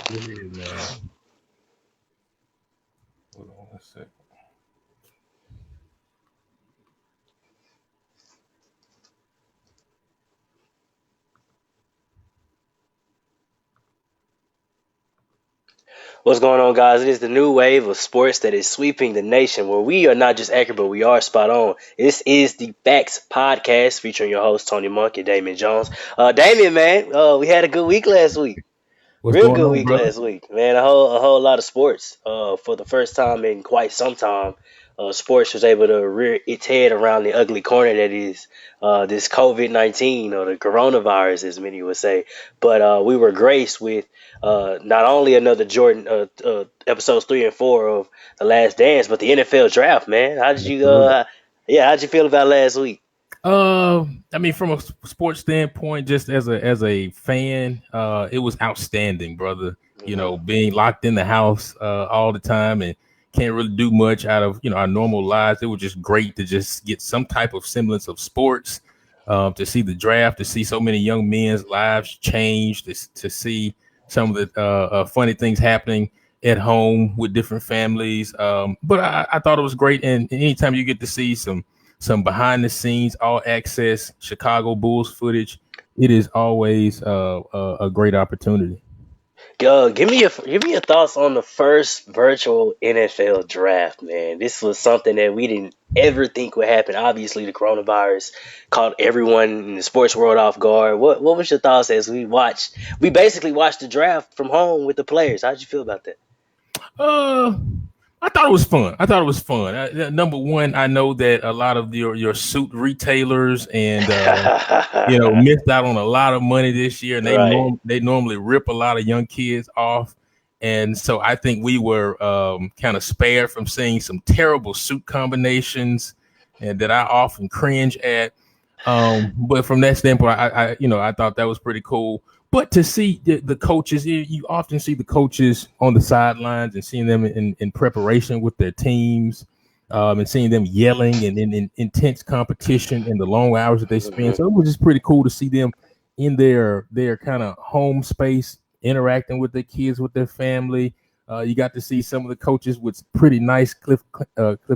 It is, man. Hold on a second. What's going on, guys? It is the new wave of sports that is sweeping the nation, where we are not just accurate, but we are spot on. This is the Facts Podcast featuring your host, Tony Monk and Damian Jones. Damian, man, we had a good week last week. What's Real going good on, week brother? last week, man. A whole lot of sports. For the first time in quite some time, sports was able to rear its head around the ugly corner that is this COVID-19 or the coronavirus, as many would say. But we were graced with not only another Jordan episodes 3 and 4 of The Last Dance, but the NFL draft. Man, how did you? Absolutely. Yeah, how'd you feel about last week? I mean, from a sports standpoint, just as a fan, it was outstanding, brother. You Hmm. know, being locked in the house all the time and can't really do much out of our normal lives. It was just great to just get some type of semblance of sports, to see the draft, to see so many young men's lives change, to see some of the funny things happening at home with different families. But I thought it was great, and anytime you get to see some behind the scenes, all access Chicago Bulls footage, it is always a great opportunity. Give me your thoughts on the first virtual NFL draft, man. This was something that we didn't ever think would happen. Obviously, the coronavirus caught everyone in the sports world off guard. What was your thoughts as we watched? We basically watched the draft from home with the players. How'd you feel about that? Uh, I thought it was fun. I thought it was fun. Number one, I know that a lot of your suit retailers and missed out on a lot of money this year, and Right. they normally rip a lot of young kids off. And so I think we were kind of spared from seeing some terrible suit combinations, and that I often cringe at. But from that standpoint, I thought that was pretty cool. But to see the coaches, you often see the coaches on the sidelines and seeing them in preparation with their teams, and seeing them yelling and in intense competition and the long hours that they spend. Hmm. So it was just pretty cool to see them in their kind of home space, interacting with their kids, with their family. You got to see some of the coaches with pretty nice. Cliff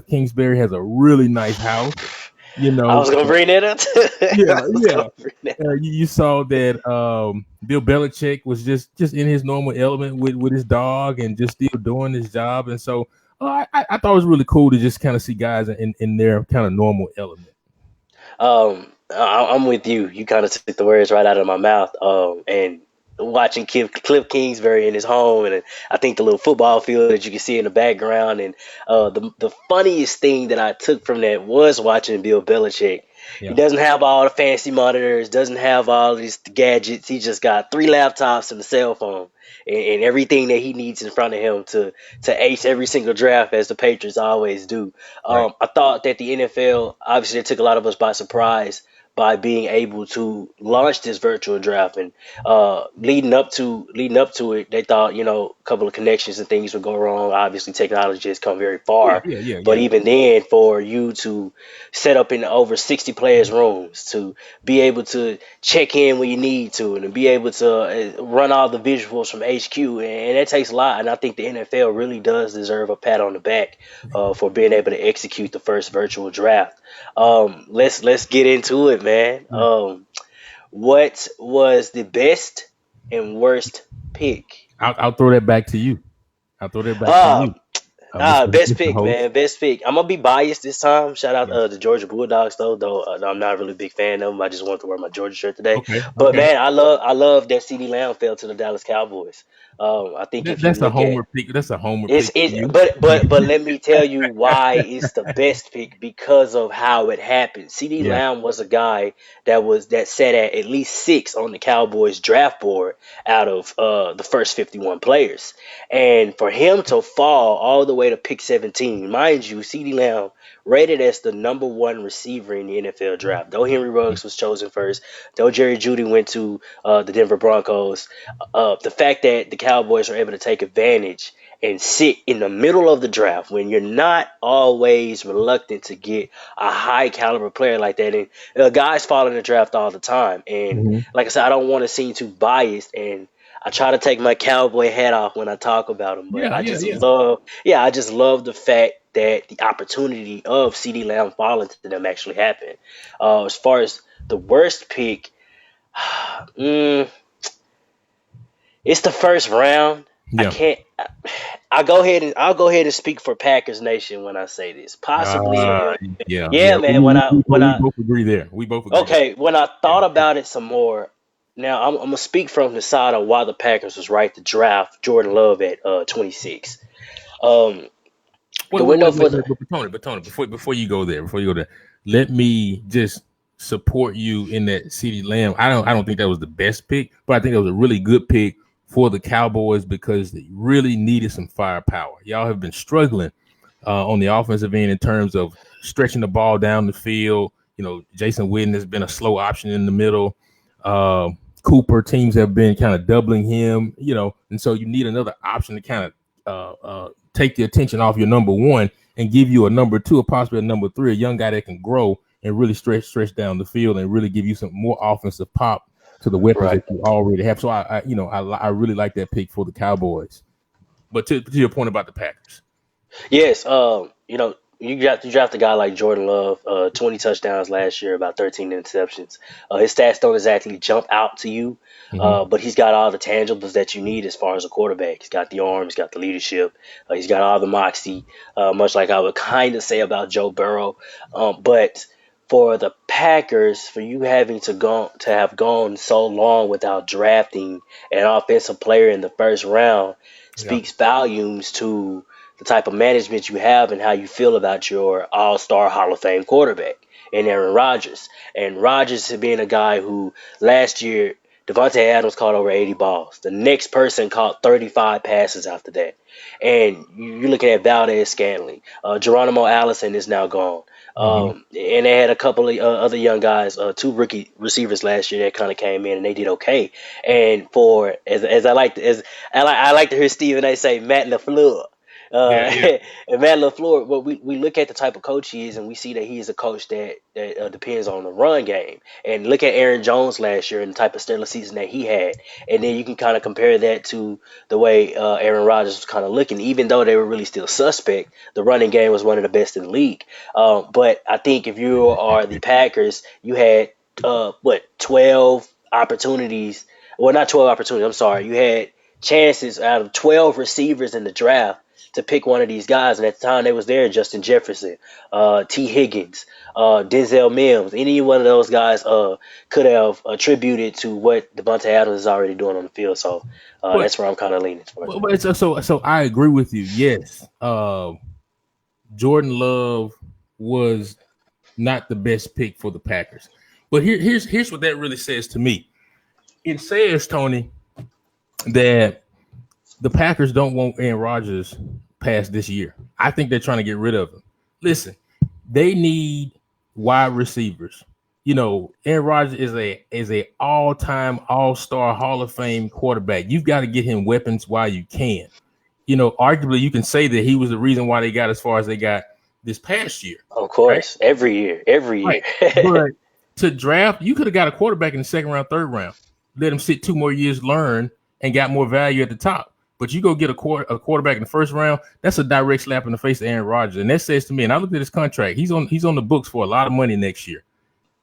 Kingsbury has a really nice house. You I know, was gonna bring that up. yeah, I was yeah. gonna bring that up. You saw that Bill Belichick was just in his normal element with his dog and just still doing his job, and so I thought it was really cool to just kind of see guys in their kind of normal element. I'm with you. You kind of took the words right out of my mouth. And watching Cliff Kingsbury in his home, and I think the little football field that you can see in the background, and the funniest thing that I took from that was watching Bill Belichick. He Yeah, doesn't have all the fancy monitors, doesn't have all these gadgets. He just got three laptops and a cell phone, and everything that he needs in front of him to ace every single draft, as the Patriots always do. right. I thought that the NFL obviously it took a lot of us by surprise by being able to launch this virtual draft, and leading up to it, they thought a couple of connections and things would go wrong. Obviously, technology has come very Yeah, far, yeah, yeah, but yeah. even then, for you to set up in over 60 players' rooms, to be able to check in when you need to, and to be able to run all the visuals from HQ, and that takes a lot. And I think the NFL really does deserve a pat on the back for being able to execute the first virtual draft. Let's get into it, man. What was the best and worst pick? I'll throw that back to you. I'll throw that back to Uh, you, Mr. Best Mr. pick, Host. man. Best pick. I'm gonna be biased this time. Shout out Yeah. the Georgia Bulldogs, though I'm not really a big fan of them. I just wanted to wear my Georgia shirt today. Okay. But Okay. man, I love that CD Lamb fell to the Dallas Cowboys. I think if you That's a look at homer pick. That's a homer it's pick for it, you. but let me tell you why it's the best pick because of how it happened. CD Yeah. Lamb was a guy that sat at least six on the Cowboys draft board out of the first 51 players, and for him to fall all the way to pick 17, mind you, CD Lamb rated as the number one receiver in the NFL draft. Though Henry Ruggs was chosen first, though Jerry Jeudy went to the Denver Broncos, the fact that the Cowboys are able to take advantage and sit in the middle of the draft when you're not always reluctant to get a high caliber player like that. And guys fall in the draft all the time. And Mhm. like I said, I don't want to seem too biased. And I try to take my cowboy hat off when I talk about him, but Yeah, I yeah, just yeah. love, yeah, I just love the fact that the opportunity of CD Lamb falling to them actually happened. As far as the worst pick, mm, it's the first round. I Yeah. can't. I'll go ahead and speak for Packers Nation when I say this. Possibly, Uh, yeah, yeah, yeah. man. We both agree there. We both agree there. Okay, when I Yeah. thought about it some more, now I'm gonna speak from the side of why the Packers was right to draft Jordan Love at 26. Um, Wait, the wait, window wait, for wait, the but Tony, before you go there, let me just support you in that CD Lamb. I don't think that was the best pick, but I think that was a really good pick for the Cowboys because they really needed some firepower. Y'all have been struggling on the offensive end in terms of stretching the ball down the field. You know, Jason Witten has been a slow option in the middle. Uh, Cooper teams have been kind of doubling him, you know, and so you need another option to kind of take the attention off your number one and give you a number two or possibly a number three, a young guy that can grow and really stretch down the field and really give you some more offensive pop to the weapons right. that you already have. So I really like that pick for the Cowboys. But to your point about the Packers, Yes, you draft a guy like Jordan Love, 20 touchdowns last year, about 13 interceptions. His stats don't exactly jump out to you, mm-hmm. but he's got all the tangibles that you need as far as a quarterback. He's got the arm, he's got the leadership, he's got all the moxie, much like I would kind of say about Joe Burrow. But for the Packers, for you having to have gone so long without drafting an offensive player in the first round Yeah, speaks volumes to the type of management you have and how you feel about your all-star Hall of Fame quarterback and Aaron Rodgers. And Rodgers being a guy who last year Devontae Adams caught over 80 balls. The next person caught 35 passes after that. And you're looking at Valdez Scantling. Geronimo Allison is now gone. mm-hmm. And they had a couple of other young guys, two rookie receivers last year that kind of came in and they did okay. And for as I like to hear Stephen A. say Matt LaFleur. Yeah, Uh, yeah, and Matt LaFleur, but we look at the type of coach he is, and we see that he is a coach that depends on the run game. And look at Aaron Jones last year and the type of stellar season that he had, and then you can kind of compare that to the way Aaron Rodgers was kind of looking. Even though they were really still suspect, the running game was one of the best in the league. But I think if you are the Packers, you had 12 opportunities. Well, not 12 opportunities. I'm sorry. You had chances out of 12 receivers in the draft to pick one of these guys. And at the time they was there, Justin Jefferson, T. Higgins, Denzel Mims, any one of those guys could have attributed to what Devontae Adams is already doing on the field. So but that's where I'm kind of leaning towards. but it's so I agree with you. Yes, Jordan Love was not the best pick for the Packers, but here's what that really says to me. It says, Tony, that the Packers don't want Aaron Rodgers past this year. I think they're trying to get rid of him. Listen, they need wide receivers. You know, Aaron Rodgers is a all-time all-star Hall of Fame quarterback. You've got to get him weapons while you can. You know, arguably you can say that he was the reason why they got as far as they got this past year, Of right? course, every year, every Right. year. But to draft, you could have got a quarterback in the second round, third round, let him sit 2 more years, learn, and got more value at the top. But you go get a quarterback in the first round, that's a direct slap in the face of Aaron Rodgers. And that says to me, and I looked at his contract, he's on the books for a lot of money next year.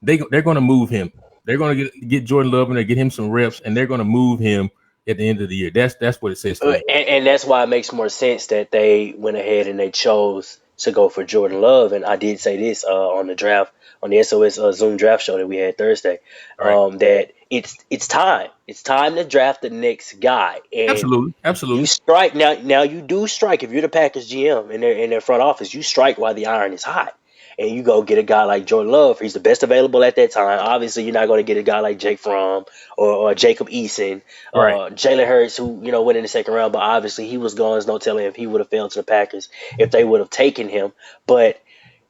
They're going to move him. They're going to get Jordan Love in there, get him some reps, and they're going to move him at the end of the year. That's what it says to me. And that's why it makes more sense that they went ahead and they chose to go for Jordan Love. And I did say this on the draft, on the SOS Zoom draft show that we had Thursday, Right. that it's time. It's time to draft the next guy. And Absolutely. you Absolutely. strike now. Now you do strike if you're the Packers GM in their front office. You strike while the iron is hot, and you go get a guy like Jordan Love. He's the best available at that time. Obviously, you're not going to get a guy like Jake Fromm or Jacob Eason, Right. Jalen Hurts, who went in the second round. But obviously, he was gone. There's no telling if he would have failed to the Packers if they would have taken him. But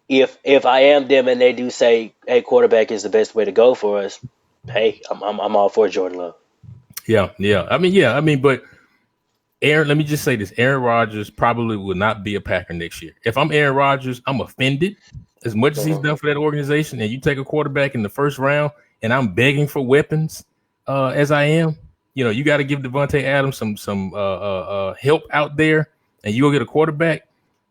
if I am them and they do say, "Hey, quarterback is the best way to go for us," hey, I'm all for Jordan Love. Yeah. Yeah. But Aaron, let me just say this. Aaron Rodgers probably will not be a Packer next year. If I'm Aaron Rodgers, I'm offended as much as he's Mhm. done for that organization. And you take a quarterback in the first round and I'm begging for weapons as I am. you got to give Devontae Adams some help out there, and you go get a quarterback.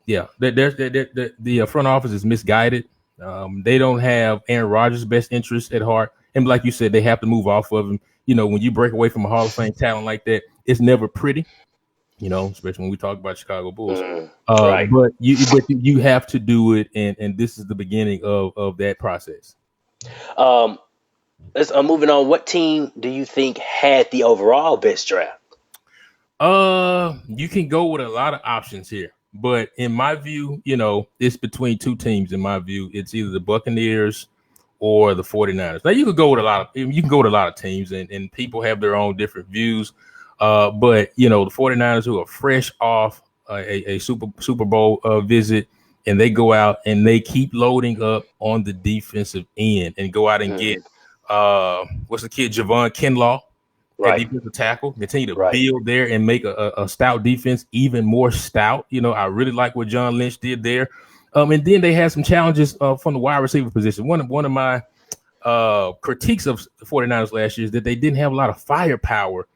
Yeah, the front office is misguided. They don't have Aaron Rodgers' best interest at heart, and like you said, they have to move off of him. When you break away from a Hall of Fame talent like that, it's never pretty. Especially when we talk about Chicago Bulls. Right. But you have to do it, and this is the beginning of that process. Um, let's moving on. What team do you think had the overall best draft? You can go with a lot of options here, but in my view, it's between two teams. In my view, it's either the Buccaneers or the 49ers. Now you can go with a lot of teams, and people have their own different views. But the 49ers, who are fresh off a Super Bowl visit, and they go out and they keep loading up on the defensive end and go out and get what's the kid, Javon Kinlaw at Right. defensive tackle, continue to Right. build there and make a stout defense even more stout. I really like what John Lynch did there. And then they had some challenges from the wide receiver position. One of my critiques of the 49ers last year is that they didn't have a lot of firepower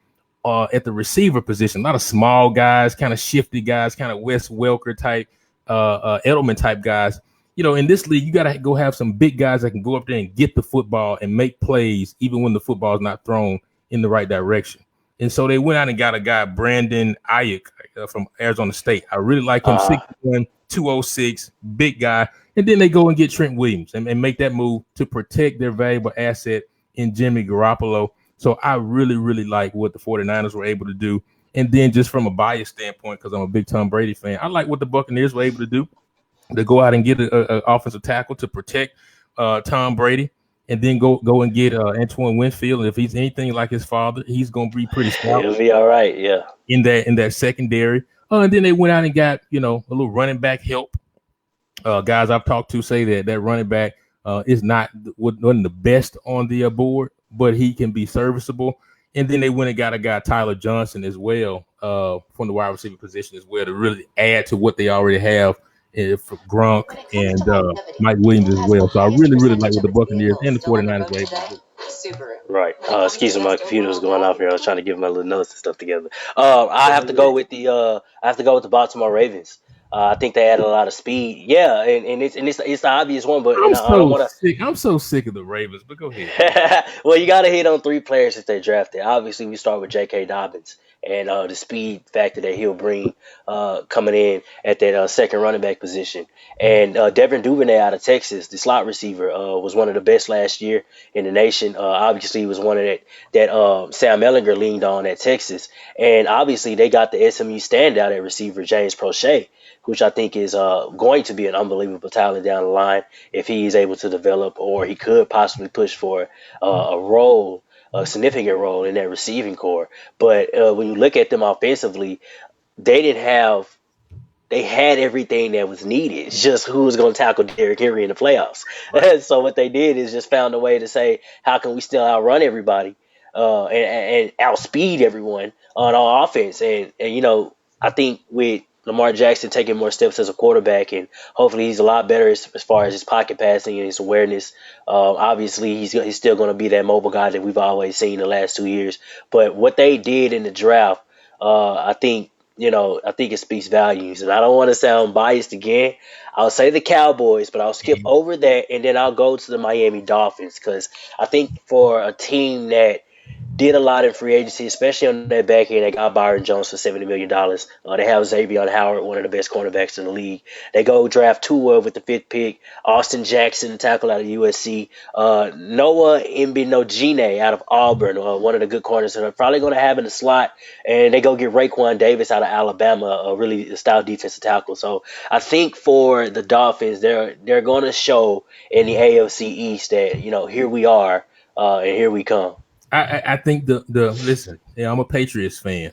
at the receiver position. A lot of small guys, kind of shifty guys, kind of Wes Welker type, Edelman type guys. In this league, you got to go have some big guys that can go up there and get the football and make plays, even when the football is not thrown in the right direction. And so they went out and got a guy, Brandon Ayuk, from Arizona State. I really like him, 6'1", 206, big guy. And then they go and get Trent Williams and make that move to protect their valuable asset in Jimmy Garoppolo. So I really, really like what the 49ers were able to do. And then just from a bias standpoint, because I'm a big Tom Brady fan, I like what the Buccaneers were able to do. To go out and get an offensive tackle to protect Tom Brady, and then go and get Antoine Winfield. And if he's anything like his father, he's going to be pretty stout. It'll be all right. Yeah. In that secondary. And then they went out and got a little running back help. Guys I've talked to say that running back is wasn't the best on the board, but he can be serviceable. And then they went and got a guy, Tyler Johnson, as well, from the wide receiver position as well, to really add to what they already have for Gronk and Mike Williams as well. So I really, really like what the Buccaneers and the 49ers were able to do. Right. Excuse me, my computer was going off here. I was trying to get my little notes and stuff together. I have to go with the Baltimore Ravens. I think they added a lot of speed. Yeah, and it's the obvious one, but I don't want to. I'm so sick of the Ravens. But go ahead. Well, you got to hit on three players that they drafted. Obviously, we start with J.K. Dobbins and the speed factor that he'll bring coming in at that second running back position. And Devin Duvernay out of Texas, the slot receiver, was one of the best last year in the nation. Obviously, he was one of that Sam Ehlinger leaned on at Texas. And obviously, they got the SMU standout at receiver, James Prochet, which I think is going to be an unbelievable talent down the line if he is able to develop, or he could possibly push for a significant role in that receiving core. But when you look at them offensively, they had everything that was needed. It's just who was going to tackle Derrick Henry in the playoffs. Right. So what they did is just found a way to say, how can we still outrun everybody and outspeed everyone on offense? And I think with Lamar Jackson taking more steps as a quarterback, and hopefully he's a lot better as far as his pocket passing and his awareness. Obviously, he's still going to be that mobile guy that we've always seen the last 2 years. But what they did in the draft, I think it speaks volumes. And I don't want to sound biased again. I'll say the Cowboys, but I'll skip over that, and then I'll go to the Miami Dolphins, because I think for a team that did a lot in free agency, especially on that back end. They got Byron Jones for $70 million. They have Xavier Howard, one of the best cornerbacks in the league. They go draft Tua with the 5th pick. Austin Jackson, the tackle out of USC. Noah Mbinogene out of Auburn, one of the good corners that they're probably going to have in the slot. And they go get Raekwon Davis out of Alabama, a really stout defensive tackle. So I think for the Dolphins, they're going to show in the AFC East that, here we are and here we come. I think listen, I'm a Patriots fan.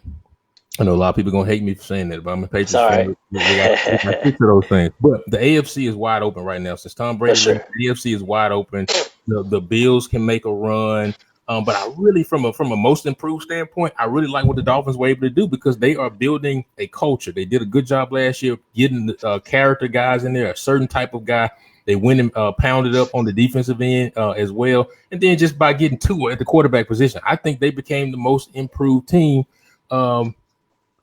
I know a lot of people are gonna hate me for saying that, but I'm a Patriots fan. I stick to those things. But the AFC is wide open right now. Since Tom Brady, the AFC is wide open. The Bills can make a run. But I really, from a most improved standpoint, I really like what the Dolphins were able to do, because they are building a culture. They did a good job last year getting the character guys in there, a certain type of guy They went and pounded up on the defensive end as well. And then just by getting Tua at the quarterback position, I think they became the most improved team out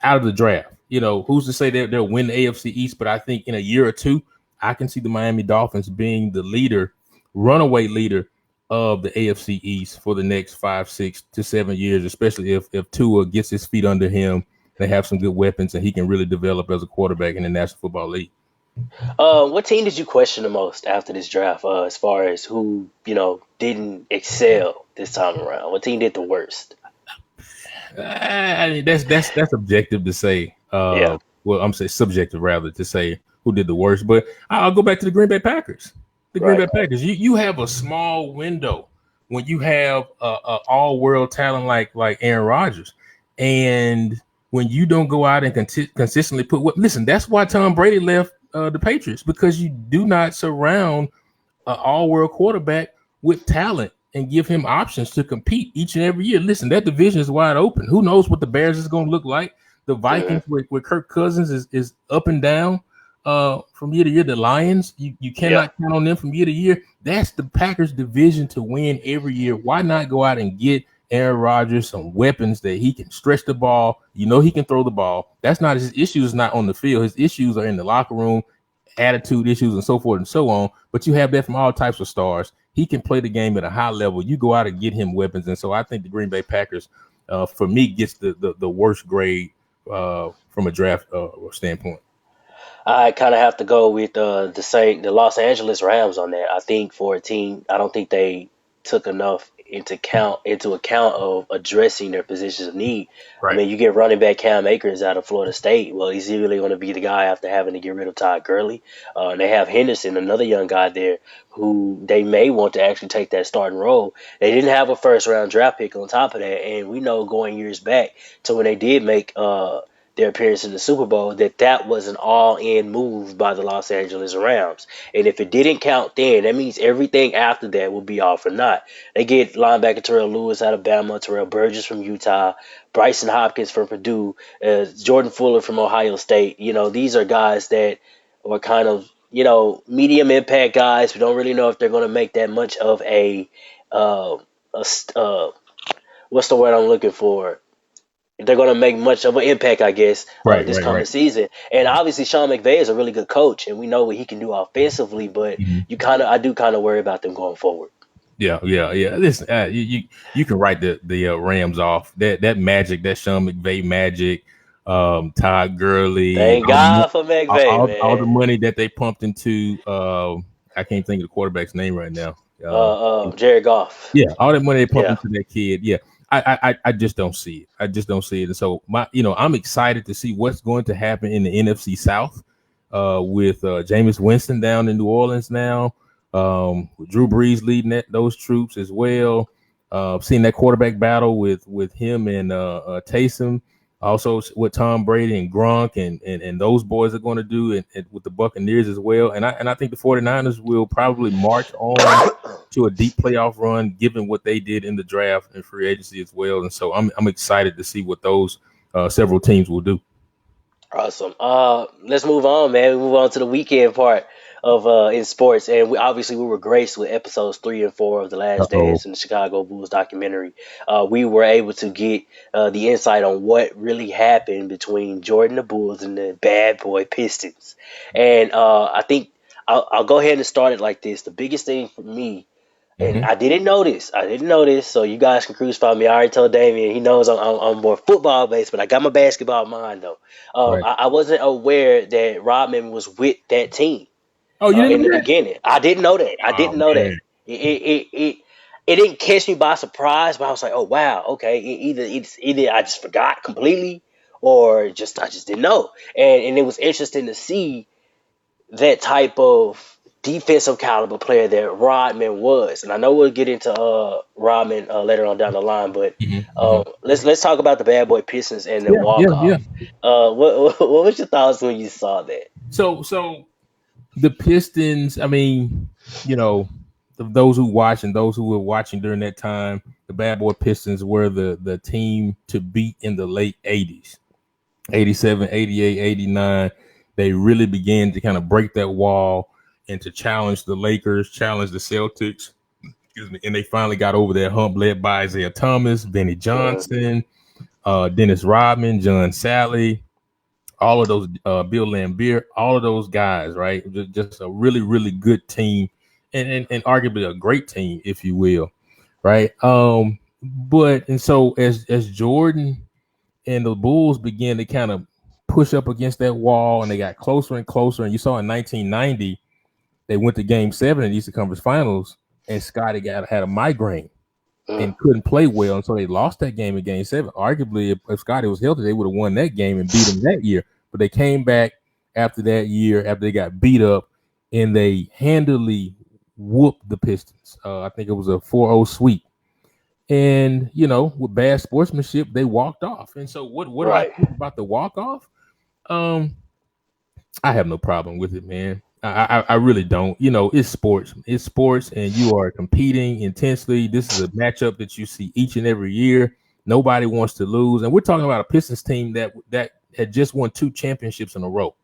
of the draft. Who's to say they'll win the AFC East? But I think in a year or two, I can see the Miami Dolphins being the runaway leader of the AFC East for the next 5, 6 to 7 years, especially if Tua gets his feet under him. They have some good weapons, and he can really develop as a quarterback in the National Football League. What team did you question the most after this draft? As far as who didn't excel this time around, what team did the worst? I mean, that's objective to say. Yeah, Well, I'm saying subjective rather to say who did the worst. But I'll go back to the Green Bay Packers. The Green right. Bay Packers. You have a small window when you have a all world talent like Aaron Rodgers, and when you don't go out and consistently put what. Listen, that's why Tom Brady left the Patriots, because you do not surround an all world quarterback with talent and give him options to compete each and every year. Listen, that division is wide open. Who knows what the Bears is going to look like? The Vikings with Kirk Cousins is up and down from year to year. The Lions, you cannot count on them from year to year. That's the Packers division to win every year. Why not go out and get Aaron Rodgers some weapons that he can stretch the ball? He can throw the ball. That's not his issues, not on the field. His issues are in the locker room, attitude issues, and so forth and so on. But you have that from all types of stars. He can play the game at a high level. You go out and get him weapons. And so I think the Green Bay Packers, for me, gets the worst grade from a draft standpoint. I kind of have to go with the Los Angeles Rams on that. I think for a team, I don't think they took enough into account of addressing their positions of need. Right. I mean, you get running back Cam Akers out of Florida State. Well, he's really going to be the guy after having to get rid of Todd Gurley. And they have Henderson, another young guy there, who they may want to actually take that starting role. They didn't have a first round draft pick on top of that, and we know going years back to when they did make their appearance in the Super Bowl, that was an all-in move by the Los Angeles Rams. And if it didn't count then, that means everything after that will be all for naught. They get linebacker Terrell Lewis out of Bama, Terrell Burgess from Utah, Bryson Hopkins from Purdue, Jordan Fuller from Ohio State. These are guys that were kind of, medium impact guys. We don't really know if they're going to make that much of what's the word I'm looking for? They're going to make much of an impact, I guess, this coming season. And obviously, Sean McVay is a really good coach, and we know what he can do offensively. But I do kind of worry about them going forward. Yeah. Listen, you can write the Rams off. That magic, that Sean McVay magic, Todd Gurley. Thank God for McVay, man. All the money that they pumped into. I can't think of the quarterback's name right now. Jared Goff. Yeah, all that money they pumped into that kid. Yeah. I just don't see it. I just don't see it. And so I'm excited to see what's going to happen in the NFC South with Jameis Winston down in New Orleans now, with Drew Brees leading those troops as well. Seeing that quarterback battle with him and Taysom, also what Tom Brady and Gronk and those boys are going to do and with the Buccaneers as well. And I think the 49ers will probably march on to a deep playoff run, given what they did in the draft and free agency as well. And so I'm excited to see what those several teams will do. Awesome. Let's move on, man. We move on to the weekend part of in sports, and we were graced with episodes 3 and 4 of The Last Dance and the Chicago Bulls documentary. We were able to get the insight on what really happened between Jordan the Bulls and the bad boy Pistons. And I think I'll go ahead and start it like this. The biggest thing for me, and I didn't know this, so you guys can crucify me. I already told Damian, he knows I'm more football based, but I got my basketball mind though. I wasn't aware that Rodman was with that team. Oh, you in the beginning, I didn't know that. I didn't know that. It didn't catch me by surprise, but I was like, oh wow, okay. Either I just forgot completely, or I just didn't know. And it was interesting to see that type of defensive caliber player that Rodman was. And I know we'll get into Rodman later on down the line, but let's talk about the bad boy Pistons and the walk-off. What was your thoughts when you saw that? So the Pistons, I mean, those who watch and those who were watching during that time, the bad boy Pistons were the team to beat in the late 80s, 87, 88, 89. They really began to kind of break that wall and to challenge the Lakers, challenge the Celtics. Excuse me. And they finally got over that hump, led by Isaiah Thomas, Benny Mhm. Johnson, Dennis Rodman, John Sally, all of those, Bill Laimbeer, all of those guys, right? Just a really, really good team, and arguably a great team, if you will, right? But and so as Jordan and the Bulls began to kind of push up against that wall, and they got closer and closer, and you saw in 1990 they went to Game 7 in the Eastern Conference Finals, and Scotty had a migraine Mm. and couldn't play well, and so they lost that game in Game 7. Arguably, if Scotty was healthy, they would have won that game and beat him that year. But they came back after that year, after they got beat up, and they handily whooped the Pistons. I think it was a 4-0 sweep. And with bad sportsmanship, they walked off. And so, what do I Right. think about the walk off? Um, I have no problem with it, man. I really don't. It's sports. It's sports, and you are competing intensely. This is a matchup that you see each and every year. Nobody wants to lose, and we're talking about a Pistons team that had just won 2 championships in a row,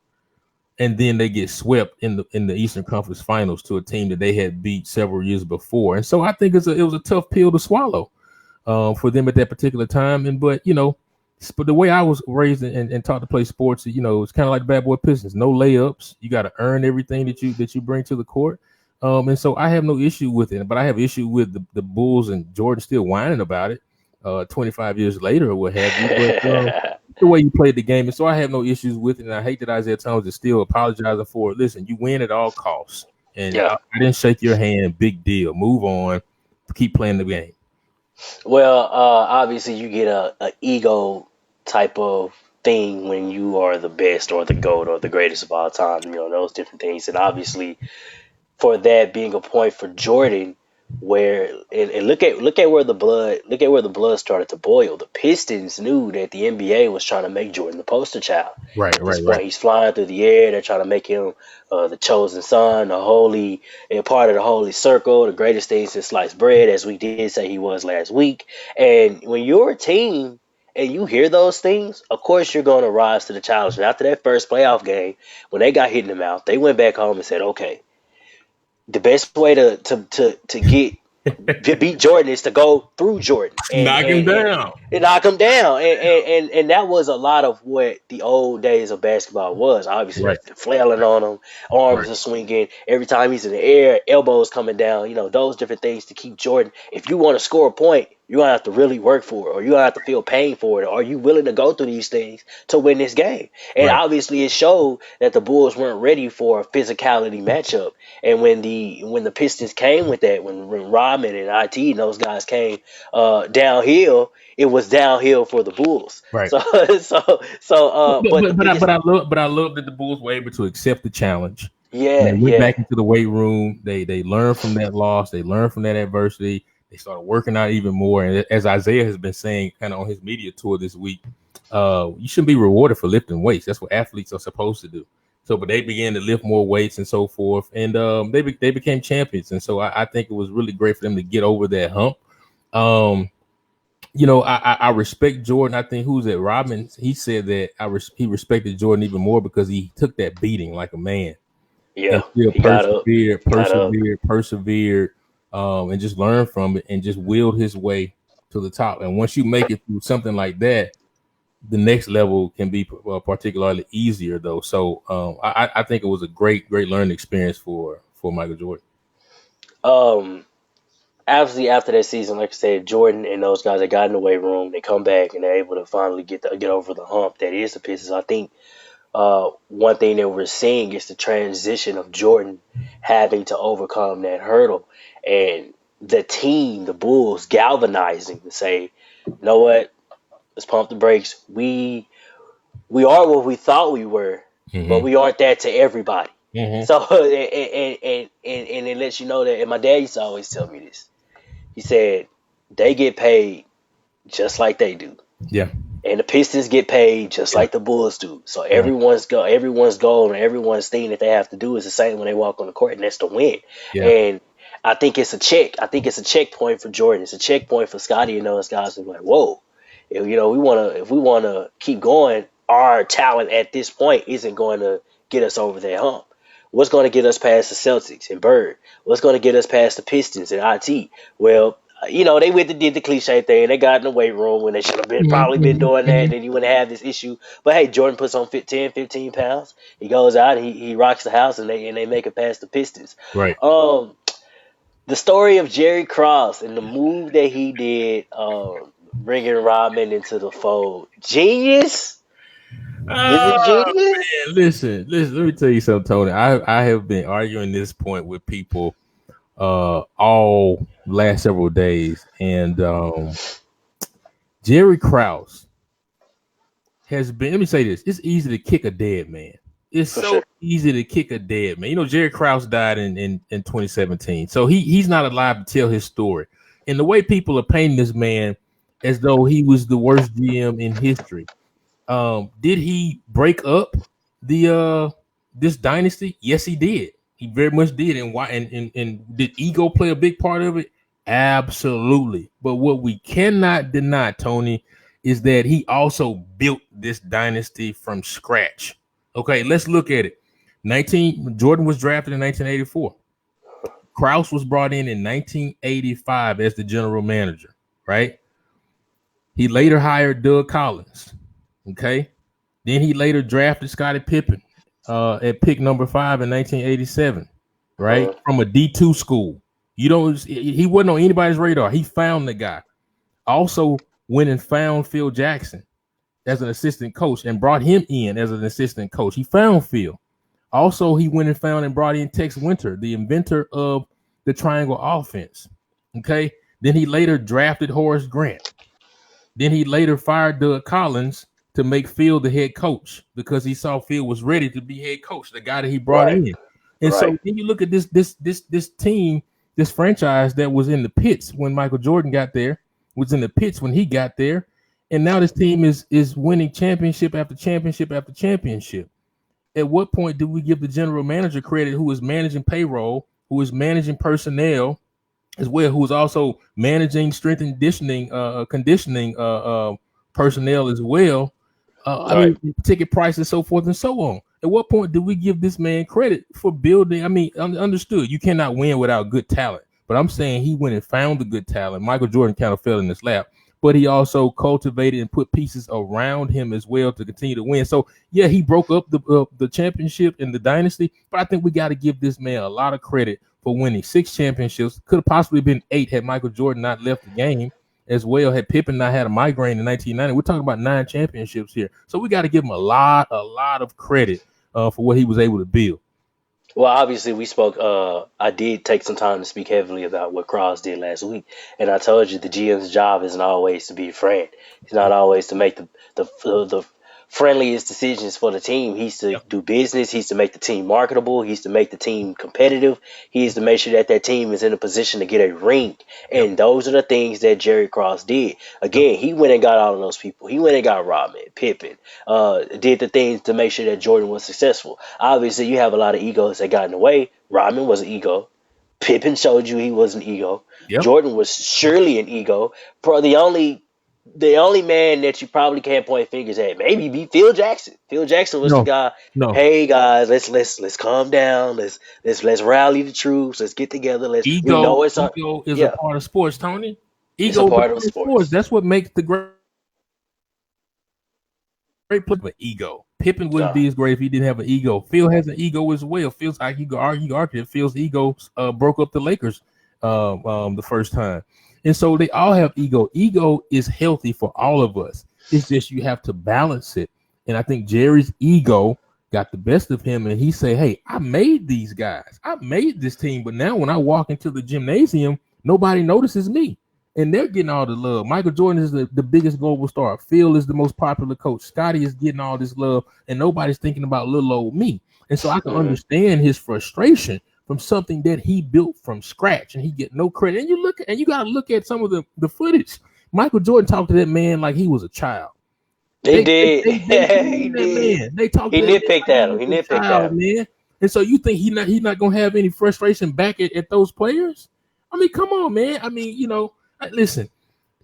and then they get swept in the Eastern Conference Finals to a team that they had beat several years before. And so I think it was a tough pill to swallow for them at that particular time. But the way I was raised and taught to play sports, it's kind of like Bad Boy Pistons. No layups. You got to earn everything that you bring to the court. And so I have no issue with it, but I have issue with the Bulls and Jordan still whining about it 25 years later or what have you. But the way you played the game, and so I have no issues with it. And I hate that Isaiah Thomas is still apologizing for it. Listen, you win at all costs, and Yeah. I didn't shake your hand. Big deal. Move on. Keep playing the game. Well, obviously you get a ego type of thing when you are the best or the GOAT or the greatest of all time. Those different things, and obviously for that being a point for Jordan, where and look at where the blood started to boil. The Pistons knew that the NBA was trying to make Jordan the poster child. Right, At this right, right, point, he's flying through the air. They're trying to make him the chosen son, the holy, and part of the holy circle, the greatest thing since sliced bread, as we did say he was last week. And when you're a team and you hear those things, of course you're going to rise to the challenge. And after that first playoff game, when they got hit in the mouth, they went back home and said, "Okay, the best way to get to beat Jordan is to go through Jordan and Knock him and, and, down. and knock him down." And that was a lot of what the old days of basketball was. Obviously, Right, they're flailing on him, arms right, are swinging every time he's in the air, elbows coming down. Those different things to keep Jordan. If you want to score a point, you're gonna have to really work for it, or you're gonna have to feel pain for it. Are you willing to go through these things to win this game? And right, obviously, it showed that the Bulls weren't ready for a physicality matchup. And when the Pistons came with that, when Rodman and IT and those guys came downhill, it was downhill for the Bulls. right. So but the biggest, But I love that the Bulls were able to accept the challenge. And they yeah, went yeah, back into the weight room. They learned from that loss. They learned from that adversity. They started working out even more. And as Isaiah has been saying, kind of on his media tour this week, you shouldn't be rewarded for lifting weights. That's what athletes are supposed to do. So, but they began to lift more weights and so forth, and they became champions. And so I think it was really great for them to get over that hump. Um, I respect Jordan. I think who's it? Robin. He said that he respected Jordan even more because he took that beating like a man yeah. and still He got up. He got up. persevered, and just learned from it and just willed his way to the top. And once you make it through something like that, the next level can be particularly easier, though. So I think it was a great learning experience for Michael Jordan. Um, Obviously after that season, like I said, Jordan and those guys, they got in the weight room. They come back and they're able to finally get over the hump that is the Pistons. I think one thing that we're seeing is the transition of Jordan having to overcome that hurdle, and the team, the Bulls, galvanizing to say, "You know what? Let's pump the brakes. We are what we thought we were, but Mm-hmm. we aren't that to everybody." Mm-hmm. So and it lets you know that. And my dad used to always tell me this. He said they get paid just like they do. Yeah. And the Pistons get paid just Yeah. like the Bulls do. So Right. everyone's goal and everyone's thing that they have to do is the same when they walk on the court, and that's to win. Yeah. And I think it's a check. I think it's a checkpoint for Jordan. It's a checkpoint for Scotty and those guys. Are like, whoa, if we wanna keep going, our talent at this point isn't going to get us over that hump. What's going to get us past the Celtics and Bird? What's going to get us past the Pistons and IT? Well, they went and did the cliche thing. They got in the weight room when they should have been Mhm, probably been mhm, doing that. mhm. Then you wouldn't have this issue. But hey, Jordan puts on 15 pounds. He goes out, he rocks the house, and they make it past the Pistons. Right. Um, the story of Jerry Cross and the move that he did, bringing Rodman into the fold, genius. Is it Oh genius? man, listen. Let me tell you something, Tony. I have been arguing this point with people all last several days, and Jerry Krause has been. Let me say this: it's easy to kick a dead man. It's For so sure. easy to kick a dead man. Jerry Krause died in 2017, so he's not alive to tell his story. And the way people are painting this man as though he was the worst GM in history. Did he break up the this dynasty? Yes, he did. He very much did. And why? And did ego play a big part of it? Absolutely. But what we cannot deny, Tony, is that he also built this dynasty from scratch. Okay, let's look at it. Jordan was drafted in 1984. Krause was brought in 1985 as the general manager, right? He later hired Doug Collins. Okay. Then he later drafted Scottie Pippen at pick number 5 in 1987, right? Uh, From a D2 school. He wasn't on anybody's radar. He found the guy. Also went and found Phil Jackson as an assistant coach and brought him in as an assistant coach. He found Phil. Also, he went and found and brought in Tex Winter, the inventor of the triangle offense. Okay. Then he later drafted Horace Grant. Then he later fired Doug Collins to make Phil the head coach because he saw Phil was ready to be head coach, the guy that he brought right. in. And so Right. then you look at this team, this franchise that was in the pits when Michael Jordan got there, was in the pits when he got there, and now this team is winning championship after championship after championship. At what point do we give the general manager credit, who is managing payroll, who is managing personnel, as well, who is also managing strength and conditioning personnel as well? I Right. mean, ticket prices, so forth and so on. At what point do we give this man credit for building? I mean, understood, you cannot win without good talent, but I'm saying he went and found the good talent. Michael Jordan kind of fell in his lap, but he also cultivated and put pieces around him as well to continue to win. So yeah, he broke up the championship and the dynasty, but I think we got to give this man a lot of credit for winning 6 championships. Could have possibly been 8 had Michael Jordan not left the game as well. Had Pippen not had a migraine in 1990, we're talking about 9 championships here. So we got to give him a lot of credit for what he was able to build. Well, obviously, we spoke. I did take some time to speak heavily about what Cross did last week, and I told you the GM's job isn't always to be a friend. It's not always to make the friendliest decisions for the team. He's to Yep. do business. He's to make the team marketable. He's to make the team competitive. He's to make sure that team is in a position to get a ring. Yep. And those are the things that Jerry Cross did. Yep. Again, he went and got all of those people. He went and got Rodman, Pippen, did the things to make sure that Jordan was successful. Obviously, you have a lot of egos that got in the way. Rodman was an ego. Pippen showed you he was an ego. Yep. Jordan was surely an ego. Pro the only man that you probably can't point fingers at maybe be Phil Jackson. Phil Jackson was the No. guy. No. Hey guys, let's calm down. Let's rally the troops. Let's get together. We Ego know it's our ego is a yeah. part of sports, Tony. It's a Ego is a part of part of sports. sports. That's what makes the great player. Ego. Pippen wouldn't Yeah. be as great if he didn't have an ego. Phil has an ego as well. Phil's like you argue that Phil's ego broke up the Lakers the first time. And so they all have ego. Ego is healthy for all of us. It's just you have to balance it. And I think Jerry's ego got the best of him, and he say, "Hey, I made these guys. I made this team, but now when I walk into the gymnasium, nobody notices me." And they're getting all the love. Michael Jordan is the biggest global star. Phil is the most popular coach. Scottie is getting all this love, and nobody's thinking about little old me. And so I can Mhm. understand his frustration from something that he built from scratch, and he get no credit. And you got to look at some of the footage. Michael Jordan talked to that man like he was a child. He did. They He clean that did. man. They talk He to that man nitpicked like he at him. was He a nitpicked at child, him. man. And so you think he not gonna have any frustration back at those players? I mean, come on, man. I mean, listen.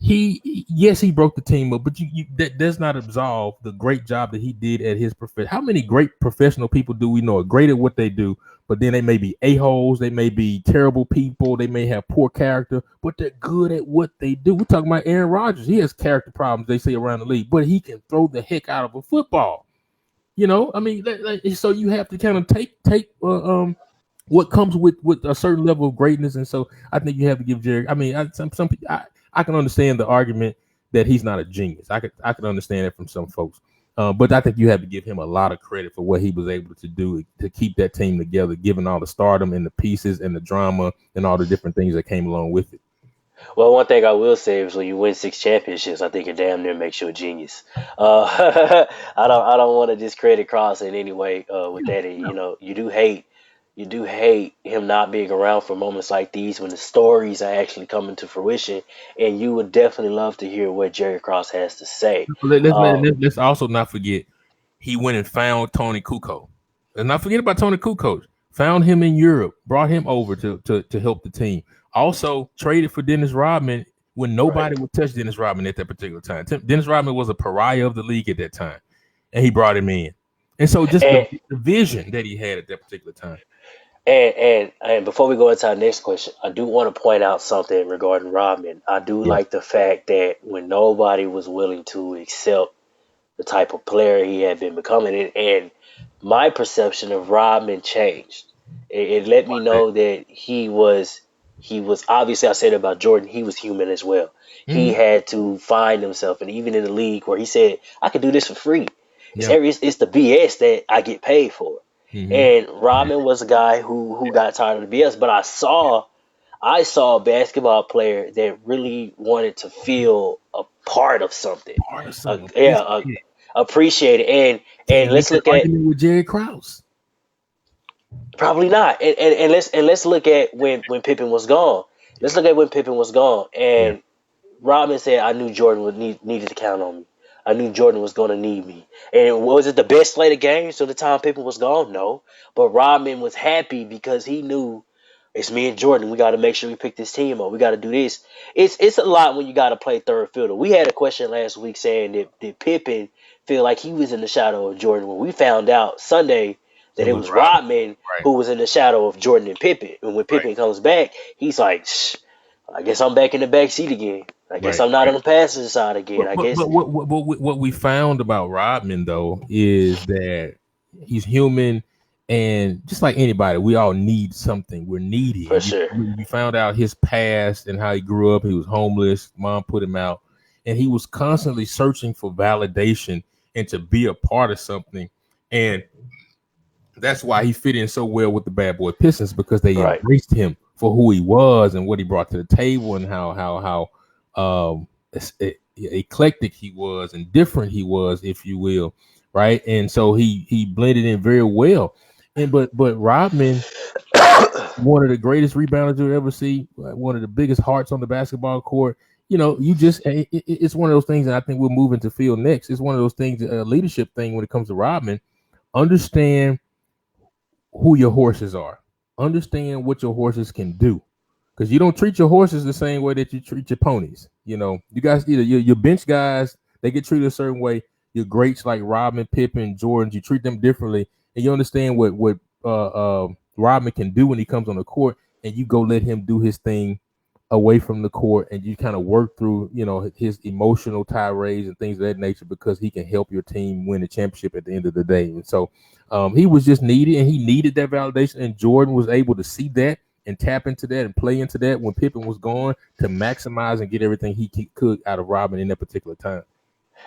Yes, he broke the team up, but that does not absolve the great job that he did at his profession. How many great professional people do we know are great at what they do, but then they may be a-holes, they may be terrible people, they may have poor character, but they're good at what they do. We're talking about Aaron Rodgers. He has character problems, they say, around the league, but he can throw the heck out of a football. I mean, so you have to kind of take what comes with a certain level of greatness, and so I think you have to give Jerry. I mean, some people, I can understand the argument that he's not a genius. I could understand it from some folks, but I think you have to give him a lot of credit for what he was able to do to keep that team together, given all the stardom and the pieces and the drama and all the different things that came along with it. Well, one thing I will say is when you win 6 championships, I think it damn near makes you a genius. I don't want to discredit Cross in any way with that. And, you do hate him not being around for moments like these when the stories are actually coming to fruition, and you would definitely love to hear what Jerry Cross has to say. Let's also not forget he went and found Tony Kukoc. Let's not forget about Tony Kukoc. Found him in Europe, brought him over to help the team. Also traded for Dennis Rodman when Right. nobody would touch Dennis Rodman at that particular time. Dennis Rodman was a pariah of the league at that time, and he brought him in. And so just And the vision that he had at that particular time. and before we go into our next question, I do want to point out something regarding Rodman. I do Yeah, like the fact that when nobody was willing to accept the type of player he had been becoming, and my perception of Rodman changed. It let me know that he was obviously, I said about Jordan, he was human as well. He mm-hmm. had to find himself, and even in the league where he said, "I could do this for free. Yeah, It's the BS that I get paid for." mm-hmm. And Rodman was a guy who got tired of the BS, but I saw a basketball player that really wanted to feel a part of something. Part of something. Yeah, appreciate it. And Can you and make let's that look at argument with Jerry Krause? probably not. And let's look at when Pippen was gone. Let's Yeah, look at when Pippen was gone. yeah. And Rodman said, "I knew Jordan needed to count on me. I knew Jordan was going to need me." And was it the best slate of games till the time Pippen was gone? No. But Rodman was happy because he knew it's me and Jordan. We got to make sure we pick this team up. We got to do this. It's a lot when you got to play third fielder. We had a question last week saying that did Pippen feel like he was in the shadow of Jordan? When we found out Sunday It that it was was Rodman. Rodman Right, who was in the shadow of Jordan and Pippen. And when right, Pippen comes back, he's like, "Shh, I guess I'm back in the back seat again. I guess right. I'm not on the passenger side again. I guess." But what we found about Rodman though is that he's human, and just like anybody, we all need something. We're needy, For and sure. we found out his past and how he grew up. He was homeless. Mom put him out, and he was constantly searching for validation and to be a part of something. And that's why he fit in so well with the Bad Boy Pistons because they Right. embraced him for who he was and what he brought to the table and how eclectic he was and different he was, if you will, right? And so he blended in very well. And but Rodman, one of the greatest rebounders you'll ever see, one of the biggest hearts on the basketball court. You just it's one of those things, and I think we'll move into field next. It's one of those things, a leadership thing when it comes to Rodman. Understand who your horses are. Understand what your horses can do. Because you don't treat your horses the same way that you treat your ponies. You guys, either your bench guys, they get treated a certain way. Your greats like Rodman, Pippen, Jordan, you treat them differently, and you understand what Rodman can do when he comes on the court, and you go let him do his thing away from the court, and you kind of work through his emotional tirades and things of that nature because he can help your team win the championship at the end of the day. And so he was just needed, and he needed that validation, and Jordan was able to see that and tap into that and play into that when Pippen was gone to maximize and get everything he could out of Robin in that particular time.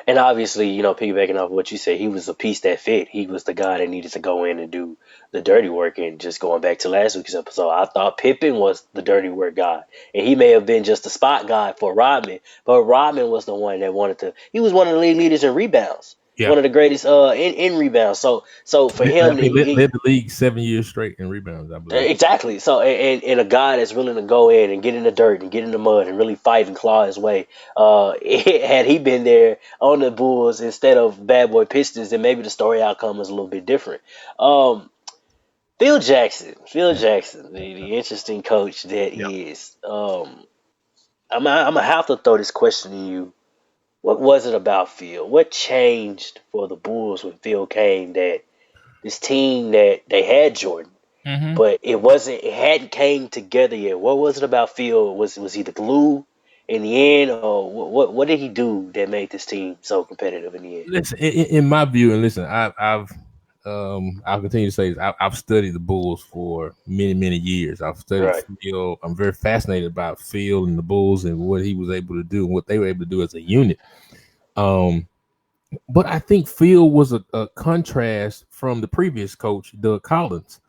And obviously, piggybacking off what you said, he was a piece that fit. He was the guy that needed to go in and do the dirty work. And just going back to last week's episode, I thought Pippen was the dirty work guy. And he may have been just a spot guy for Rodman, but Rodman was the one that wanted to. He was one of the league leaders in rebounds, Yeah, one of the greatest in rebounds. So for I him, mean, led the league 7 years straight in rebounds, I believe. exactly. So, and a guy that's willing to go in and get in the dirt and get in the mud and really fight and claw his way. Had he been there on the Bulls instead of Bad Boy Pistons, then maybe the story outcome is a little bit different. Um, Phil Jackson, the interesting coach that Yeah, he is. I'm gonna have to throw this question to you. What was it about Phil? What changed for the Bulls when Phil came? That this team that they had Jordan, Hmm. but it hadn't came together yet. What was it about Phil? Was he the glue in the end, or what did he do that made this team so competitive in the end? Listen, in my view, and listen, I'll continue to say this. I've studied the Bulls for many, many years. I've studied Right. Phil. I'm very fascinated about Phil and the Bulls and what he was able to do and what they were able to do as a unit. Um, but I think Phil was a contrast from the previous coach, Doug Collins.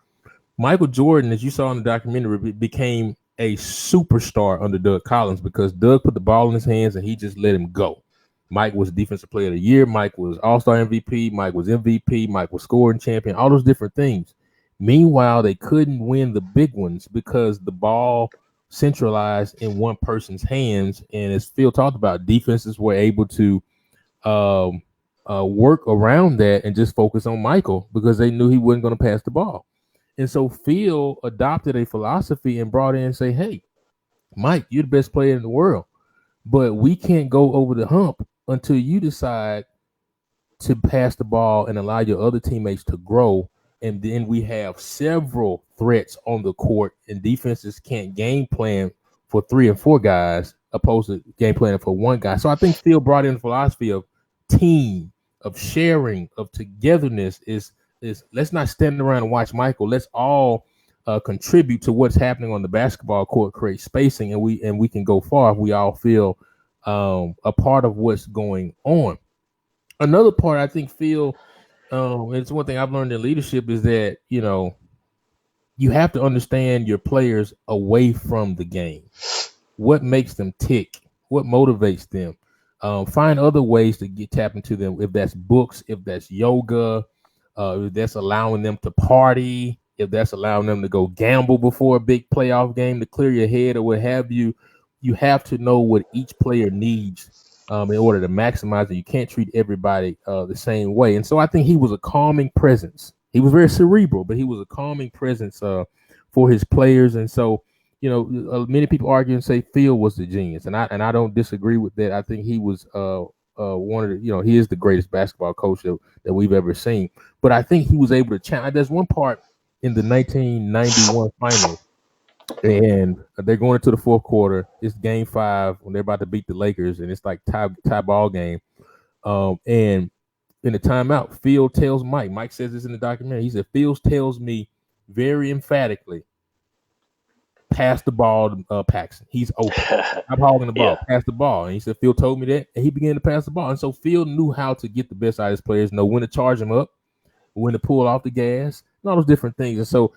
Michael Jordan, as you saw in the documentary, became a superstar under Doug Collins because Doug put the ball in his hands and he just let him go. Mike was Defensive Player of the Year. Mike was All Star MVP. Mike was MVP. Mike was scoring champion. All those different things. Meanwhile, they couldn't win the big ones because the ball centralized in one person's hands. And as Phil talked about, defenses were able to um, work around that and just focus on Michael because they knew he wasn't going to pass the ball. And so Phil adopted a philosophy and brought in and say, hey, Mike, you're the best player in the world, but we can't go over the hump until you decide to pass the ball and allow your other teammates to grow. And then we have several threats on the court, and defenses can't game plan for 3 and 4 guys opposed to game planning for one guy. So I think Phil brought in the philosophy of team, of sharing, of togetherness. Is let's not stand around and watch Michael. Let's all contribute to what's happening on the basketball court, create spacing, and we can go far if we all feel a part of what's going on. Another part I think Phil, and it's one thing I've learned in leadership is that you have to understand your players away from the game. What makes them tick? What motivates them? Find other ways to get tap into them. If that's books, if that's yoga, if that's allowing them to party, if that's allowing them to go gamble before a big playoff game to clear your head or what have you. You have to know what each player needs in order to maximize it. You can't treat everybody the same way. And so I think he was a calming presence. He was very cerebral, but he was a calming presence for his players. And so, many people argue and say Phil was the genius, and I don't disagree with that. I think he was one of the, he is the greatest basketball coach that we've ever seen. But I think he was able to challenge. There's one part in the 1991 finals, and they're going into the fourth quarter. It's game 5 when they're about to beat the Lakers, and it's like tie ball game. And in the timeout, Phil tells Mike. Mike says this in the documentary. He said, Phil tells me very emphatically, pass the ball to Paxson. He's open. I'm hogging the ball. Yeah. Pass the ball. And he said, Phil told me that. And he began to pass the ball. And so Phil knew how to get the best out of his players, know when to charge them up, when to pull off the gas, and all those different things. And so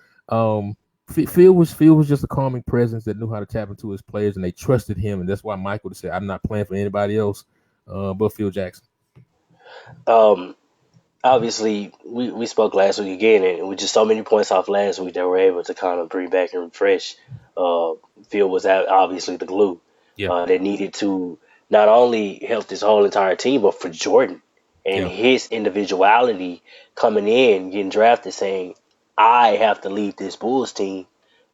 Phil was just a calming presence that knew how to tap into his players, and they trusted him. And that's why Michael said, I'm not playing for anybody else but Phil Jackson. Um, Obviously, we spoke last week again, and with just so many points off last week that we're able to kind of bring back and refresh. Uh, Phil was obviously the glue Yeah. that needed to not only help this whole entire team, but for Jordan and Yeah. his individuality coming in, getting drafted, saying, "I have to lead this Bulls team."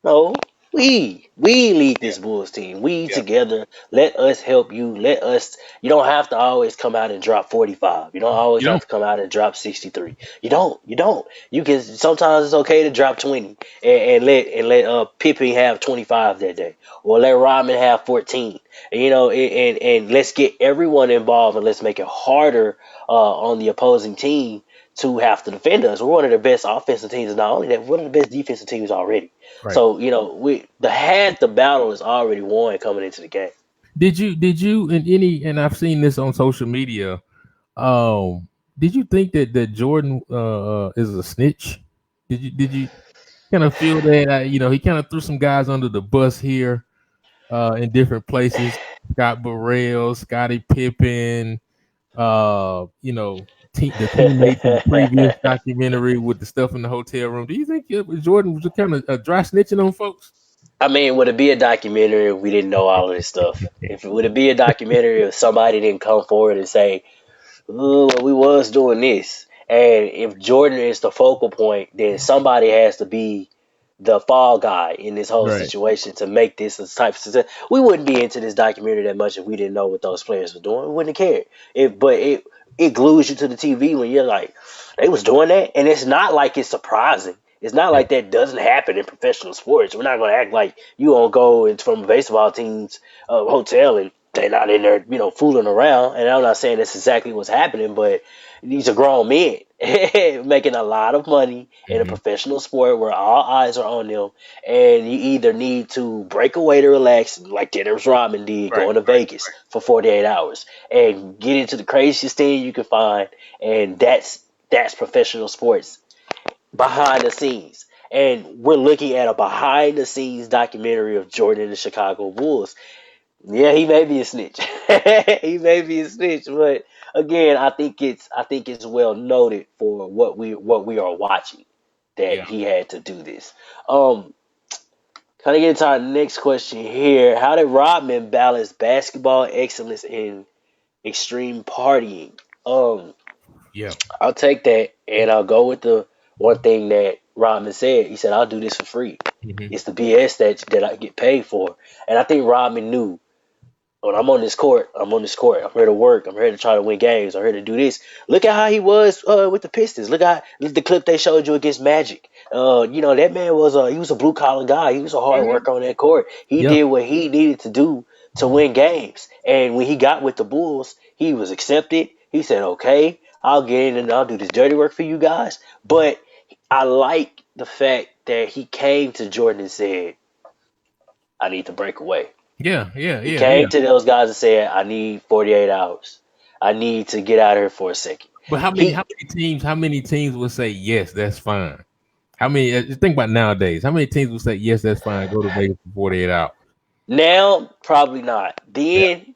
No, we lead this Bulls team. We Yeah. together. Let us help you. Let us. You don't have to always come out and drop 45. You don't always You have don't. to come out and drop 63. You don't. You don't. You can. Sometimes it's okay to drop 20 and let Pippen have 25 that day, or let Rodman have 14. And let's get everyone involved and let's make it harder on the opposing team to have to defend us. We're one of the best offensive teams, and not only that, we're one of the best defensive teams already. Right. So the battle is already won coming into the game. Did you and I've seen this on social media. Um, did you think that Jordan is a snitch? Did you kind of feel that he kind of threw some guys under the bus here in different places? Scott Burrell, Scottie Pippen, the teammates in the previous documentary with the stuff in the hotel room. Do you think Jordan was kind of dry snitching on folks? I mean, would it be a documentary if we didn't know all of this stuff? If would it be a documentary if somebody didn't come forward and say, "Ooh, well, we was doing this"? And if Jordan is the focal point, then somebody has to be the fall guy in this whole Right. situation to make this a type of success. We wouldn't be into this documentary that much if we didn't know what those players were doing. We wouldn't have cared. It glues you to the TV when you're like, they was doing that, and it's not like it's surprising. It's not Yeah. like that doesn't happen in professional sports. We're not going to act like you won't go into from a baseball team's hotel and they're not in there, fooling around. And I'm not saying that's exactly what's happening, but these are grown men making a lot of money in a Hmm. professional sport where all eyes are on them, and you either need to break away to relax, like Dennis Rodman did, Right. going to Right. Vegas for 48 hours and get into the craziest thing you can find, and that's professional sports behind the scenes. And we're looking at a behind the scenes documentary of Jordan and the Chicago Bulls. Yeah, he may be a snitch. He may be a snitch, but again, I think it's well noted for what we are watching that Yeah. he had to do this. Um, Kind of get into our next question here. How did Rodman balance basketball excellence and extreme partying? Um, Yeah. I'll take that, and I'll go with the one thing that Rodman said. He said, "I'll do this for free. Hmm. It's the BS that I get paid for." And I think Rodman knew when I'm on this court, I'm on this court. I'm here to work. I'm here to try to win games. I'm here to do this. Look at how he was with the Pistons. Look at the clip they showed you against Magic. That man was a blue collar guy. He was a hard Hmm. worker on that court. He Yeah. did what he needed to do to win games. And when he got with the Bulls, he was accepted. He said, "Okay, I'll get in and I'll do this dirty work for you guys." But I like the fact that he came to Jordan and said, "I need to break away." Yeah. Yeah. He Yeah. Yeah. came to those guys and said, "I need 48 hours. I need to get out of here for a second." But how many? He How many teams would say yes? That's fine. How many? Just think about nowadays. How many teams would say yes? That's fine. Go to Vegas for 48 hours. Now probably not. Yeah. Then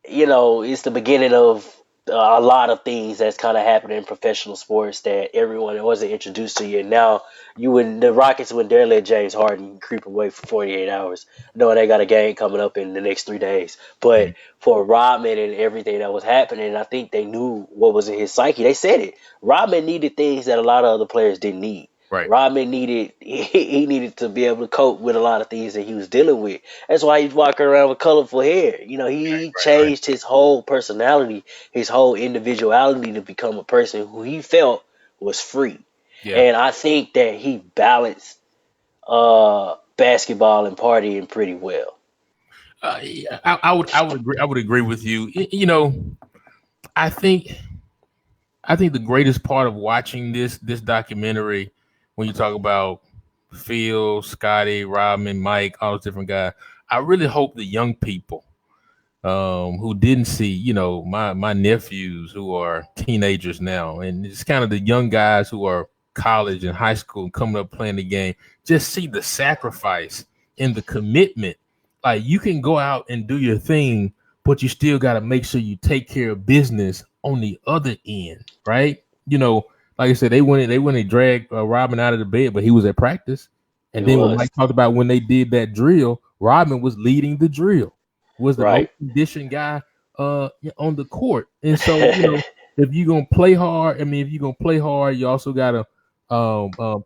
it's the beginning of a lot of things that's kind of happening in professional sports that everyone wasn't introduced to you. And now the Rockets wouldn't dare let James Harden creep away for 48 hours, knowing they got a game coming up in the next 3 days. But Mhm. for Rodman and everything that was happening, I think they knew what was in his psyche. They said it. Rodman needed things that a lot of other players didn't need. Right. Rodman needed he needed to be able to cope with a lot of things that he was dealing with. That's why he's walking around with colorful hair. He Right. Right. changed his whole personality, his whole individuality to become a person who he felt was free. Yeah. And I think that he balanced basketball and partying pretty well. Yeah, I would agree. I would agree with you. I think I think the greatest part of watching this documentary, when you talk about Phil, Scotty, Rodman, Mike, all those different guys, I really hope the young people who didn't see, my nephews who are teenagers now, and it's kind of the young guys who are college and high school coming up playing the game, just see the sacrifice and the commitment. Like you can go out and do your thing, but you still got to make sure you take care of business on the other end, right? Like I said, they dragged Robin out of the bed, but he was at practice. And It then when was Mike talked about when they did that drill, Rodman was leading the drill, was the most right. conditioned guy on the court. And so, if you're gonna play hard, if you're gonna play hard, you also gotta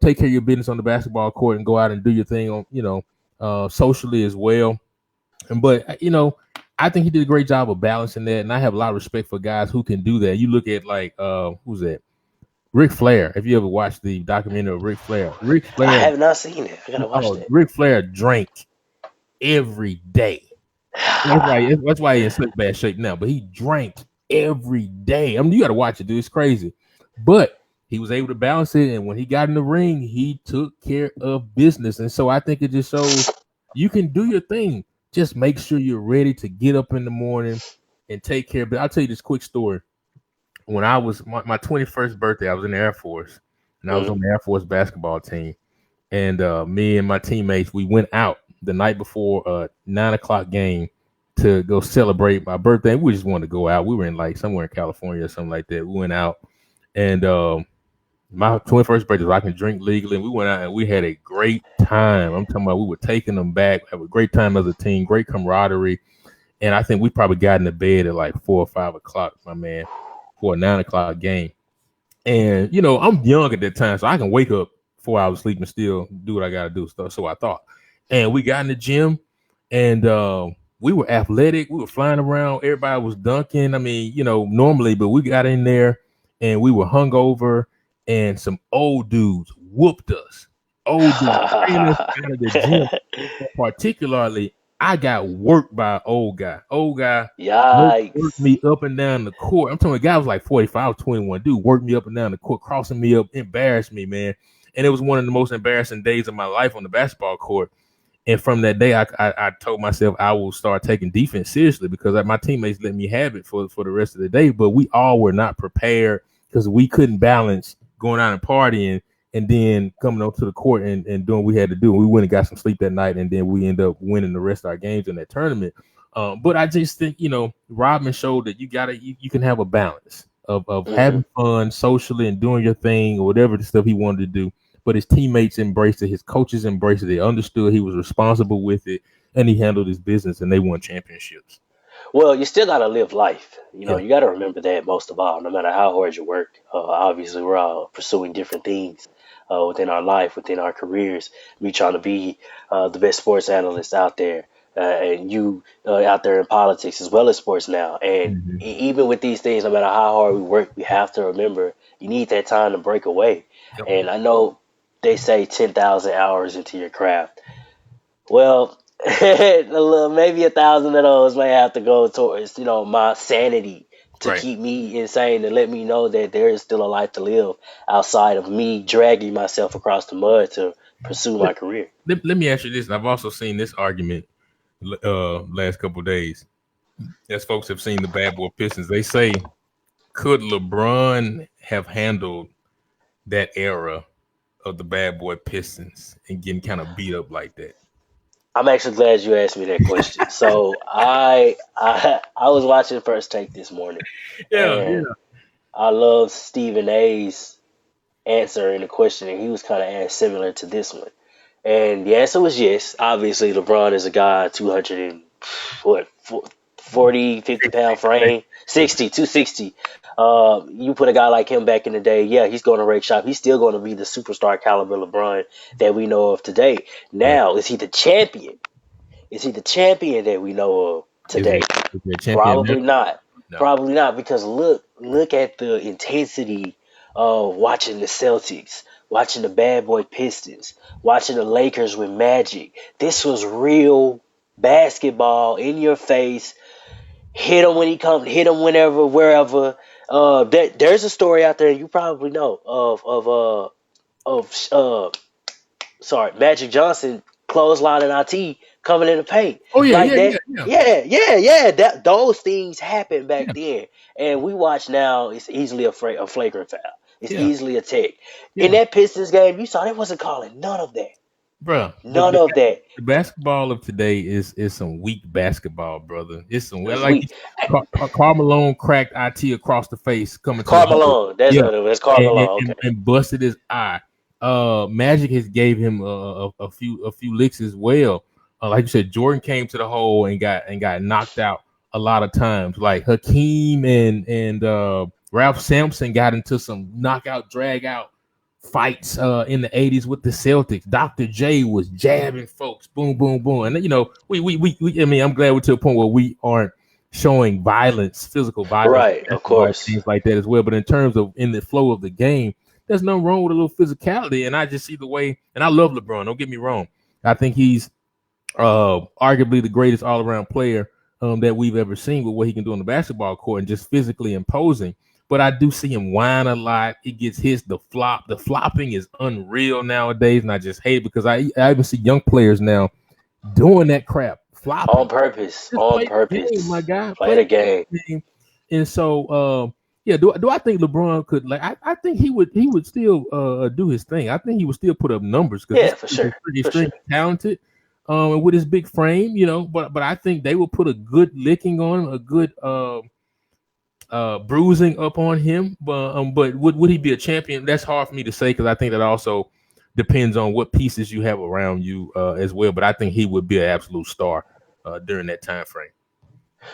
take care of your business on the basketball court and go out and do your thing on, socially as well. But I think he did a great job of balancing that, and I have a lot of respect for guys who can do that. You look at like who's that? Ric Flair. If you ever watched the documentary of Ric I Flair, have not seen it. I gotta watch that. Ric Flair drank every day. That's why he's in such bad shape now. But he drank every day. You got to watch it, dude. It's crazy. But he was able to balance it, and when he got in the ring, he took care of business. And so I think it just shows you can do your thing. Just make sure you're ready to get up in the morning and take care of it. I'll tell you this quick story. When I was my 21st birthday, I was in the Air Force, and I was Mhm. on the Air Force basketball team. And me and my teammates, we went out the night before a 9 o'clock game to go celebrate my birthday. We just wanted to go out. We were in like somewhere in California or something like that. We went out, and my 21st birthday, so I can drink legally. And we went out and we had a great time. I'm talking about we were taking them back, have a great time as a team, great camaraderie. And I think we probably got into bed at like 4 or 5 o'clock, my man, for a 9 o'clock game. And I'm young at that time, so I can wake up 4 hours sleep and still do what I got to do. So I thought, and we got in the gym, and we were athletic. We were flying around. Everybody was dunking. I mean, normally, but we got in there and we were hungover, and some old dudes whooped us. Old dudes ran us out of the gym. Particularly, I got worked by an old guy. Old guy worked Yikes. me up and down the court. I'm talking, a guy was like 45, 21. Dude worked me up and down the court, crossing me up, embarrassed me, man. And it was one of the most embarrassing days of my life on the basketball court. And from that day, I told myself I will start taking defense seriously, because my teammates let me have it for the rest of the day. But we all were not prepared, because we couldn't balance going out and partying and then coming onto the court and doing what we had to do. We went and got some sleep that night, and then we end up winning the rest of our games in that tournament. But I just think, Rodman showed that you can have a balance of Hmm. having fun socially and doing your thing or whatever the stuff he wanted to do. But his teammates embraced it, his coaches embraced it, they understood he was responsible with it, and he handled his business, and they won championships. Well, you still gotta live life. Yeah. You gotta remember that most of all, no matter how hard you work. Obviously, we're all pursuing different things within our life, within our careers. Me trying to be the best sports analyst out there, and you out there in politics as well as sports now. And Mhm. even with these things, no matter how hard we work, we have to remember you need that time to break away. Yep. And I know they say 10,000 hours into your craft. Well, maybe 1,000 of those may have to go towards, my sanity to Right. keep me insane and let me know that there is still a life to live outside of me dragging myself across the mud to pursue Let, my career. let me ask you this. I've also seen this argument last couple of days. As folks have seen the Bad Boy Pistons, they say, could LeBron have handled that era of the Bad Boy Pistons and getting kind of beat up like that? I'm actually glad you asked me that question. So I was watching First Take this morning, Yeah, and yeah. I love Stephen A's answer in the question, and he was kind of asked similar to this one. And the answer was yes. Obviously, LeBron is a guy, 200 and what, 40, 50 pound frame, 60, 260. You put a guy like him back in the day, yeah, he's going to rake shop. He's still going to be the superstar caliber LeBron that we know of today. Right. Now, is he the champion? Is he the champion that we know of Is today? he, is he a champion now? Probably not. No. Probably not because look at the intensity of watching the Celtics, watching the Bad Boy Pistons, watching the Lakers with Magic. This was real basketball in your face. Hit him when he comes, hit him whenever, wherever. There's a story out there you probably know of sorry, Magic Johnson clotheslining IT coming in the paint Oh yeah, like yeah, that. yeah, yeah, Yeah. That those things happened yeah, back then, and we watch now. It's easily a flagrant foul. It's yeah, easily a tech. In yeah, that Pistons game, you saw they wasn't calling none of that. bro. None of that. The basketball of today is some weak basketball, brother. It's some, It well, was like weak. Karl Malone cracked IT across the face coming to the hole. Carmelo, that's Yeah, what it was. Carmelo. Okay. and busted his eye. Magic has gave him a few licks as well. Like you said, Jordan came to the hole and got knocked out a lot of times. Like Hakeem and Ralph Sampson got into some knockout drag out fights in the 80s with the Celtics. Dr. J was jabbing folks, boom, boom, boom. And we I mean, I'm glad we're to a point where we aren't showing violence, physical violence, Right. Of basketball, course. things like that as well. But in terms of in the flow of the game, there's nothing wrong with a little physicality. And I just see the way, and I love LeBron, don't get me wrong. I think he's arguably the greatest all around player that we've ever seen with what he can do on the basketball court and just physically imposing. But I do see him whine a lot. It gets his the flop. The flopping is unreal nowadays, and I just hate it because I even see young players now doing that crap, On flopping. purpose. Just On play the game, my purpose. guy. Play Play the the game. game. And so, yeah, do I think LeBron could, like? I think he would still do his thing. I think he would still put up numbers because this Yeah, for kid is sure. For sure. extremely talented, and with his big frame, But I think they will put a good licking on him, a good bruising up on him. But would he be a champion? That's hard for me to say because I think that also depends on what pieces you have around you as well. But I think he would be an absolute star during that time frame.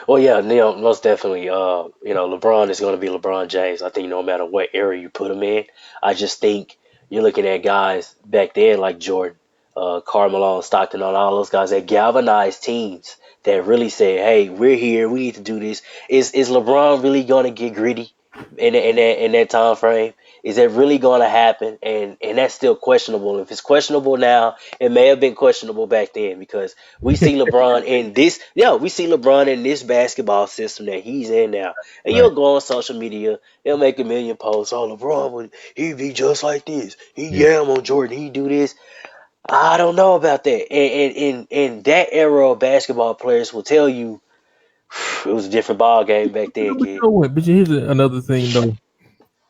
Well, yeah, Neil, most definitely. LeBron is going to be LeBron James. I think no matter what era you put him in, I just think You're looking at guys back then like Jordan, Karl Malone, Stockton, and all those guys that galvanized teams that really say, "Hey, we're here. We need to do this." Is LeBron really going to get gritty in that time frame? Is that really going to happen? And that's still questionable. If it's questionable now, it may have been questionable back then because we see LeBron in this. Yeah, we see LeBron in this basketball system that he's in now, and Right. you'll go on social media. He'll make a million posts. Oh, LeBron would he be just like this? He Yeah. yam on Jordan. He do this. I don't know about that. And that era of basketball players will tell you it was a different ball game back then, But kid. you know what? But here's another thing though.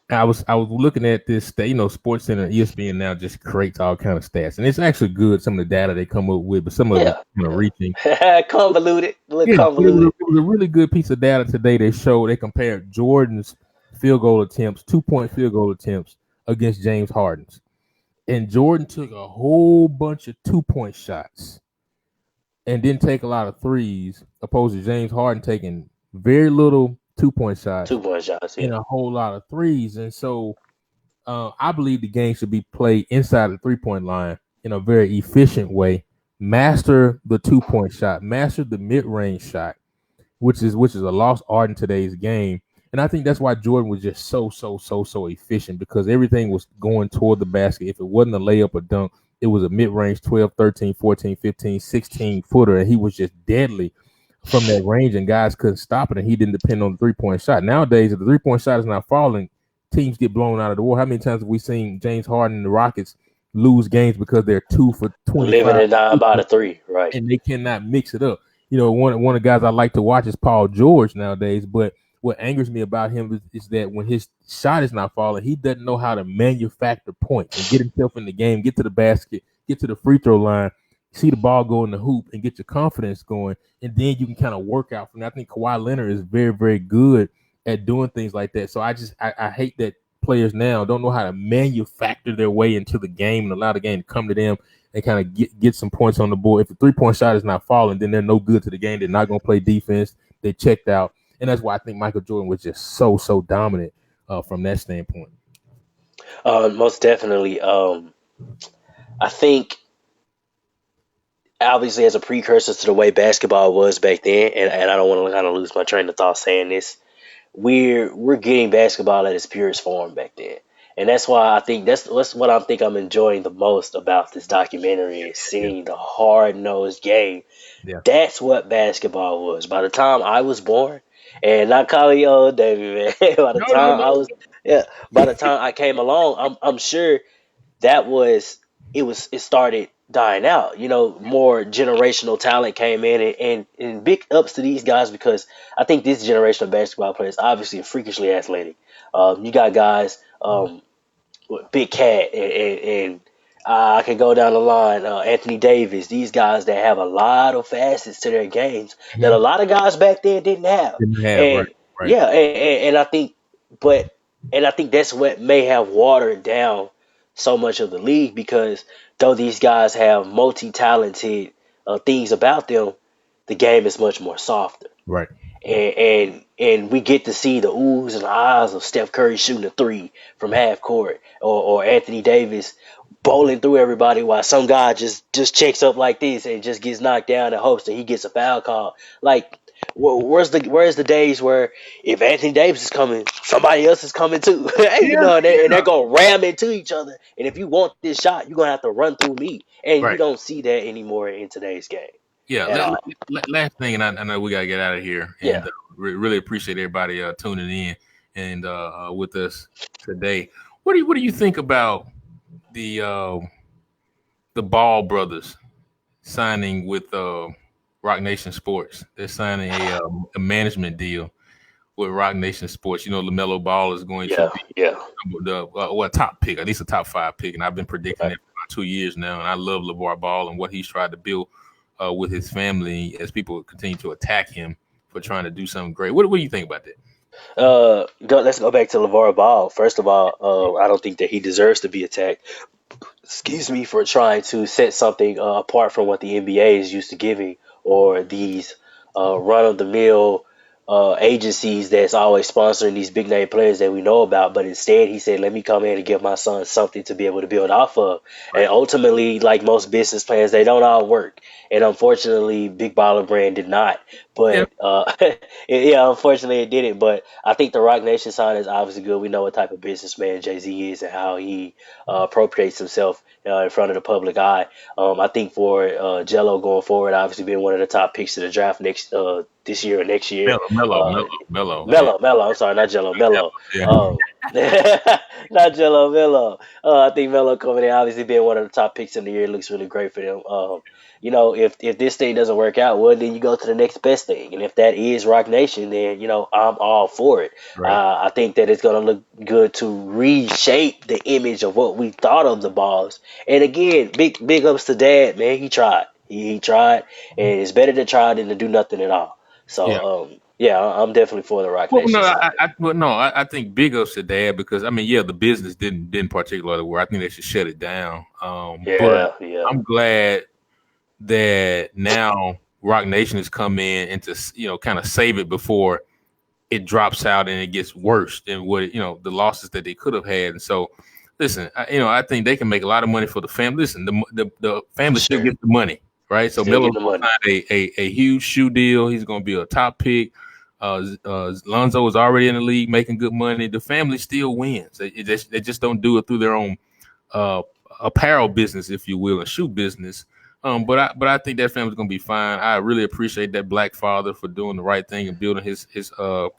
I was looking at this. Sports Center, ESPN now just creates all kind of stats, and it's actually good. Some of the data they come up with, but some of it's Yeah, kind of reaching. yeah. Convoluted, a little Yeah, but it was, convoluted. it was a really good piece of data today. They compared Jordan's field goal attempts, 2 point field goal attempts against James Harden's, and Jordan took a whole bunch of 2 point shots and didn't take a lot of threes, opposed to James Harden taking very little 2 point shots 2 point shots. Yeah, and a whole lot of threes. And so I believe the game should be played inside the 3 point line in a very efficient way. Master the 2 point shot, master the mid range shot, which is a lost art in today's game. And I think that's why Jordan was just so efficient because everything was going toward the basket. If it wasn't a layup or dunk, it was a mid-range 12, 13, 14, 15, 16 footer, and he was just deadly from that range, and guys couldn't stop it, and he didn't depend on the 3 point shot. Nowadays, if the 3 point shot is not falling, teams get blown out of the water. How many times have we seen James Harden and the Rockets lose games because they're 2 for living 25 and dying by the three. Right. and they cannot mix it up? One of the guys I like to watch is Paul George nowadays. But what angers me about him is that when his shot is not falling, he doesn't know how to manufacture points and get himself in the game, get to the basket, get to the free throw line, see the ball go in the hoop, and get your confidence going. And then you can kind of work out from that. I think Kawhi Leonard is very, very good at doing things like that. So I hate that players now don't know how to manufacture their way into the game and allow the game to come to them and kind of get some points on the board. If the 3 point shot is not falling, then they're no good to the game. They're not going to play defense. They checked out, and that's why I think Michael Jordan was just so dominant from that standpoint. Most definitely. I think obviously as a precursor to the way basketball was back then, and I don't want to kind of lose my train of thought saying this. We're getting basketball at its purest form back then. And that's why I think that's what I think I'm enjoying the most about this documentary is Yeah, seeing the hard nosed game. yeah, That's what basketball was. By the time I was born, and not calling you old David, man. By the no, no, time I no. was, yeah, by the time I came along, I'm sure that was it started dying out. More generational talent came in, and big ups to these guys because I think this generation of basketball players obviously are freakishly athletic. You got guys, Big Cat, and I can go down the line. Anthony Davis, these guys that have a lot of facets to their games that a Mhm. lot of guys back then didn't have. Didn't have right, And right, yeah, and I think, but and I think that's what may have watered down so much of the league because though these guys have multi-talented things about them, the game is much more softer right. and we get to see the oohs and ahs of Steph Curry shooting a three from half court, or Anthony Davis bowling through everybody while some guy just checks up like this and just gets knocked down and hopes that he gets a foul call. Like, where's the days where if Anthony Davis is coming, somebody else is coming too, Yeah, and they're yeah. gonna ram into each other. And if you want this shot, you're gonna have to run through me. And you Right. don't see that anymore in today's game Yeah. at all. Last thing, and I know we gotta get out of here, Yeah. and really appreciate everybody tuning in and with us today. What do you think about the Ball brothers signing with Rock Nation Sports? They're signing a management deal with Rock Nation Sports. LaMelo Ball is going to Yeah. be Yeah. top pick, at least a top 5 pick, and I've been predicting Right. that for about 2 years now. And I love LeVar Ball and what he's tried to build with his family as people continue to attack him for trying to do something great. What do you think about that? Let's go back to LeVar Ball. First of all, I don't think that he deserves to be attacked. Excuse me for trying to set something apart from what the NBA is used to giving, or these run of the mill. agencies that's always sponsoring these big name players that we know about, but instead he said, "Let me come in and give my son something to be able to build off of." And Right. ultimately, like most business plans, they don't all work. And unfortunately, Big Baller Brand did not. Yeah. But yeah, unfortunately, it didn't. But I think the Rock Nation sign is obviously good. We know what type of businessman Jay Z is and how he appropriates himself in front of the public eye. I think for Jello going forward, obviously being one of the top picks of the draft next this year or next year. Uh, Mellow. Yeah. Mello. I'm sorry, not Jello, Mello. Yeah. Not Jello, Mello. I think Mello coming in, obviously being one of the top picks in the year, looks really great for them. If this thing doesn't work out, well, then you go to the next best thing, and if that is Rock Nation, then I'm all for it. Right. I think that it's gonna look good to reshape the image of what we thought of the Balls. And again, big ups to Dad, man. He tried. He tried, and it's better to try than to do nothing at all. Yeah. So yeah, I'm definitely for the Rock Well, Nation side. no, I think big ups to Dad because I mean, yeah, the business didn't particularly work. I think they should shut it down. But Yeah, yeah, I'm glad that now Rock Nation has come in and to kind of save it before it drops out and it gets worse than what the losses that they could have had. And so, listen, I think they can make a lot of money for the family. Listen, the for family still sure. gets the money, right? So Still Melo's getting the going to money. sign a huge shoe deal. He's going to be a top pick. Lonzo is already in the league making good money. The family still wins. They just don't do it through their own uh, apparel business, if you will, and shoe business. But I think that family's gonna be fine. I really appreciate that black father for doing the right thing and building his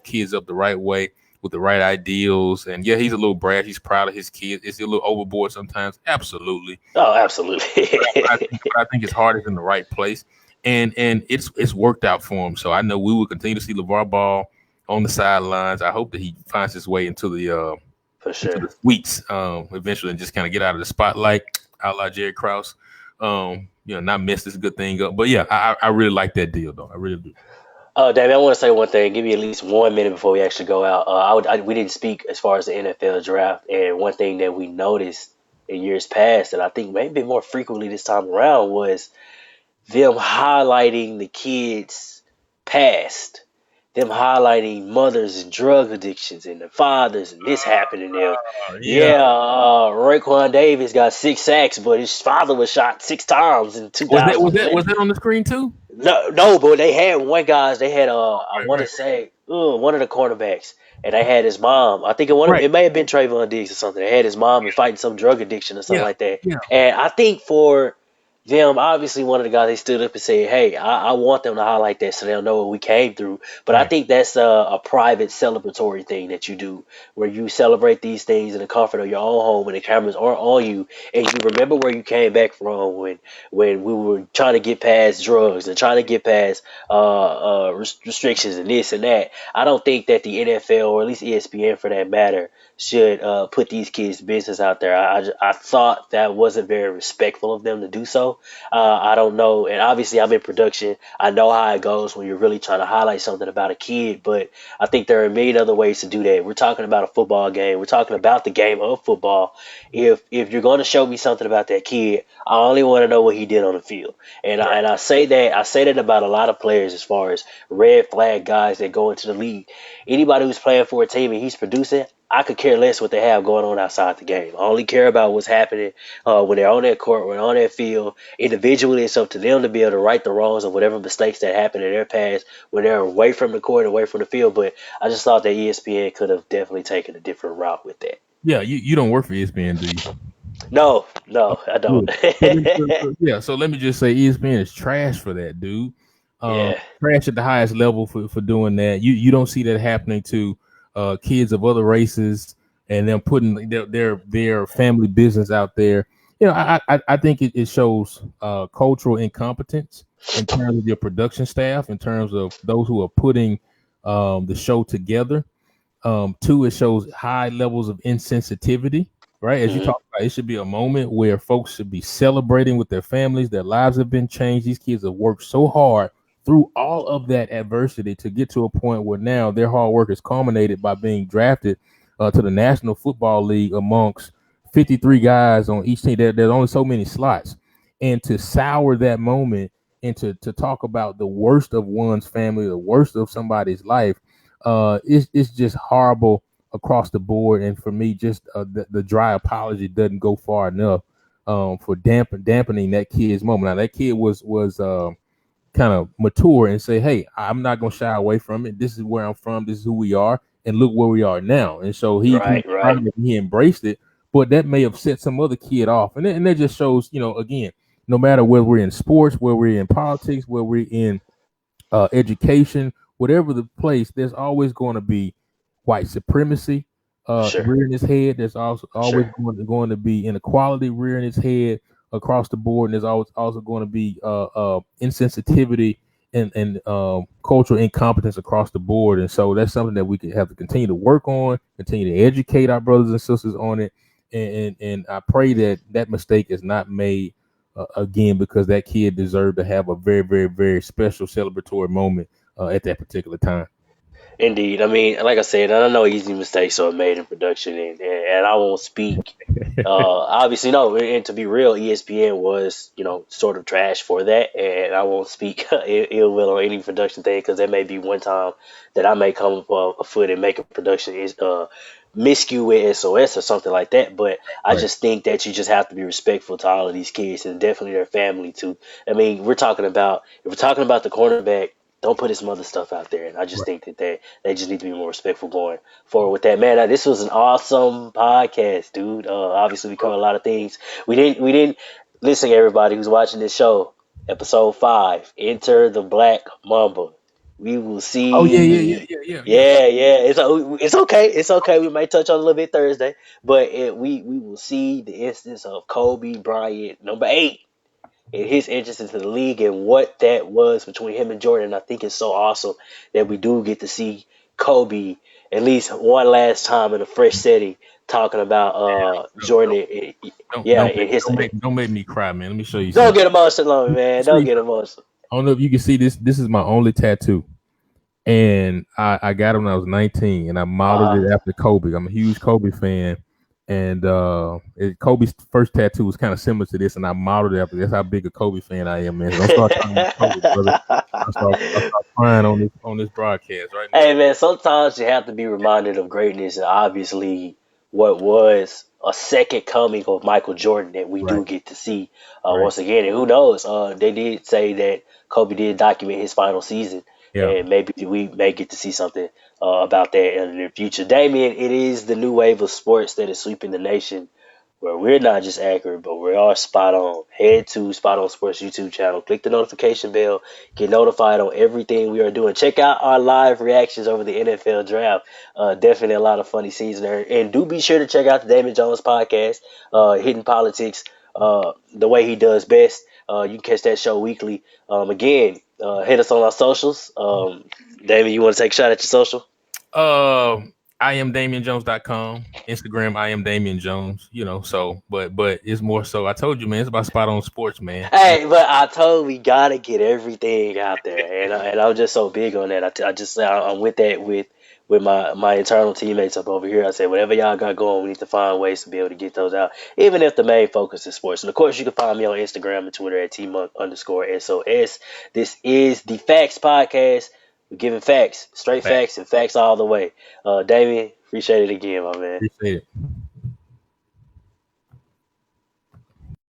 kids up the right way with the right ideals. And yeah, he's a little brash. He's proud of his kids. Is he a little overboard sometimes? Absolutely. Oh, absolutely. But I think his heart is in the right place, and it's worked out for him. So I know we will continue to see LeVar Ball on the sidelines. I hope that he finds his way For into sure. the suites eventually and just kind of get out of the spotlight, a la Jerry Krause. Not mess this good thing up. But yeah, I really like that deal though. I really do. David, I want to say one thing. Give me at least 1 minute before we actually go out. We didn't speak as far as the NFL draft, and one thing that we noticed in years past, and I think maybe more frequently this time around, was them highlighting the kids' past, them highlighting mothers and drug addictions and the fathers and this happening to them. Yeah. Yeah, Raekwon Davis got 6 sacks, but his father was shot 6 times in Was that was 2000. that was that on the screen too? No, no, but they had one guys. They had I Right, want to right, say one of the cornerbacks, and they had his mom. I think right. it may have been Trayvon Diggs or something. They had his mom and fighting some drug addiction or something Yeah, like that. yeah, And I think for them, obviously one of the guys they stood up and said, "Hey, I want them to highlight that so they'll know what we came through." But I right. think that's a private celebratory thing that you do, where you celebrate these things in the comfort of your own home when the cameras aren't on you, and you remember where you came back from when we were trying to get past drugs and trying to get past restrictions and this and that. I don't think that the NFL or at least ESPN for that matter should put these kids' business out there. I thought that wasn't very respectful of them to do so. I don't know, and obviously I'm in production. I know how it goes when you're really trying to highlight something about a kid, but I think there are a million other ways to do that. We're talking about a football game. We're talking about the game of football. If you're going to show me something about that kid, I only want to know what he did on the field. And I say that about a lot of players as far as red flag guys that go into the league. Anybody who's playing for a team and he's producing, I could care less what they have going on outside the game. I only care about what's happening when they're on that court, when they're on that field. Individually, it's up to them to be able to right the wrongs of whatever mistakes that happened in their past when they're away from the court, away from the field. But I just thought that ESPN could have definitely taken a different route with that. Yeah, you don't work for ESPN, do you? No, Oh, no, I don't. good. So let me just say ESPN is trash for that, dude. Yeah. Trash at the highest level for doing that. You don't see that happening to kids of other races and them putting their family business out there. I think it shows cultural incompetence in terms of your production staff, in terms of those who are putting the show together. Two, it shows high levels of insensitivity, right? As you Hmm. talk about, it should be a moment where folks should be celebrating with their families. Their lives have been changed. These kids have worked so hard through all of that adversity to get to a point where now their hard work is culminated by being drafted to the National Football League amongst 53 guys on each team. There's only so many slots. And to sour that moment and to talk about the worst of one's family, the worst of somebody's life, it's just horrible across the board. And for me, just the dry apology doesn't go far enough for dampening that kid's moment. Now that kid was kind of mature and say, "Hey, I'm not gonna shy away from it. This is where I'm from. This is who we are, and look where we are now." And so he Right, right. finally he embraced it, but that may have set some other kid off, and that just shows, again, no matter where we're in sports, where we're in politics, where we're in education, whatever the place, there's always going to be white supremacy For sure. rearing its head. There's also For always sure. going to be inequality rearing its head across the board, and there's always also going to be insensitivity and cultural incompetence across the board. And so that's something that we could have to continue to work on, continue to educate our brothers and sisters on it, and I pray that that mistake is not made again, because that kid deserved to have a very, very, very special celebratory moment at that particular time. Indeed. I mean, like I said, I don't know easy mistakes are made in production, and I won't speak. Obviously, no. And to be real, ESPN was, sort of trash for that, and I won't speak ill will on any production thing because there may be one time that I may come up a foot and make a production is miscue with SOS or something like that. But I Right, just think that you just have to be respectful to all of these kids and definitely their family too. I mean, if we're talking about the cornerback, don't put his mother stuff out there. And I just right. think that they just need to be more respectful going forward with that. Man, this was an awesome podcast, dude. Obviously, we covered a lot of things. We didn't listen, everybody who's watching this show. Episode 5, Enter the Black Mamba. We will Oh yeah, yeah, yeah, see. yeah, yeah, yeah. Yeah, yeah. It's okay. It's okay. We might touch on it a little bit Thursday, but we will see the instance of Kobe Bryant, number 8, and his entrance into the league and what that was between him and Jordan. I think it's so awesome that we do get to see Kobe at least one last time in a fresh setting talking about Don't Jordan. don't Yeah, don't in make his. don't make me cry, man. Let me show you Don't something. get emotional on me, Let me man. show Don't you get something. emotional. I don't know if you can see this. This is my only tattoo, and I got it when I was 19, and I modeled Uh it after Kobe. I'm a huge Kobe fan, and Kobe's first tattoo was kind of similar to this, and I modeled it after. That's how big a Kobe fan I am, man. So don't start talking about Kobe, brother. I'll start crying on this broadcast right now. Hey man, sometimes you have to be reminded of greatness, and obviously, what was a second coming of Michael Jordan that we Right, do get to see right. once again. And who knows? They did say that Kobe did document his final season, Yeah. and maybe we may get to see something about that in the near future. Damien, it is the new wave of sports that is sweeping the nation, where we're not just accurate, but we are spot on. Head to Spot On Sports YouTube channel, click the notification bell, get notified on everything we are doing. Check out our live reactions over the NFL draft. Definitely a lot of funny scenes there. And do be sure to check out the Damon Jones podcast, Hidden Politics, the way he does best. You can catch that show weekly. Again, hit us on our socials. Damon, you want to take a shot at your social? I am DamianJones.com. Instagram, I am Damian Jones. So but it's more so. I told you, man, it's about spot on sports, man. Hey, but I totally gotta get everything out there, and I'm just so big on that. I just I'm with that with my internal teammates up over here. I said whatever y'all got going, we need to find ways to be able to get those out, even if the main focus is sports. And of course, you can find me on Instagram and Twitter at tmonk_sos. This is the Facts Podcast. We're giving facts, straight Fact. facts, and facts all the way. Damien, appreciate it again, my man. Appreciate it.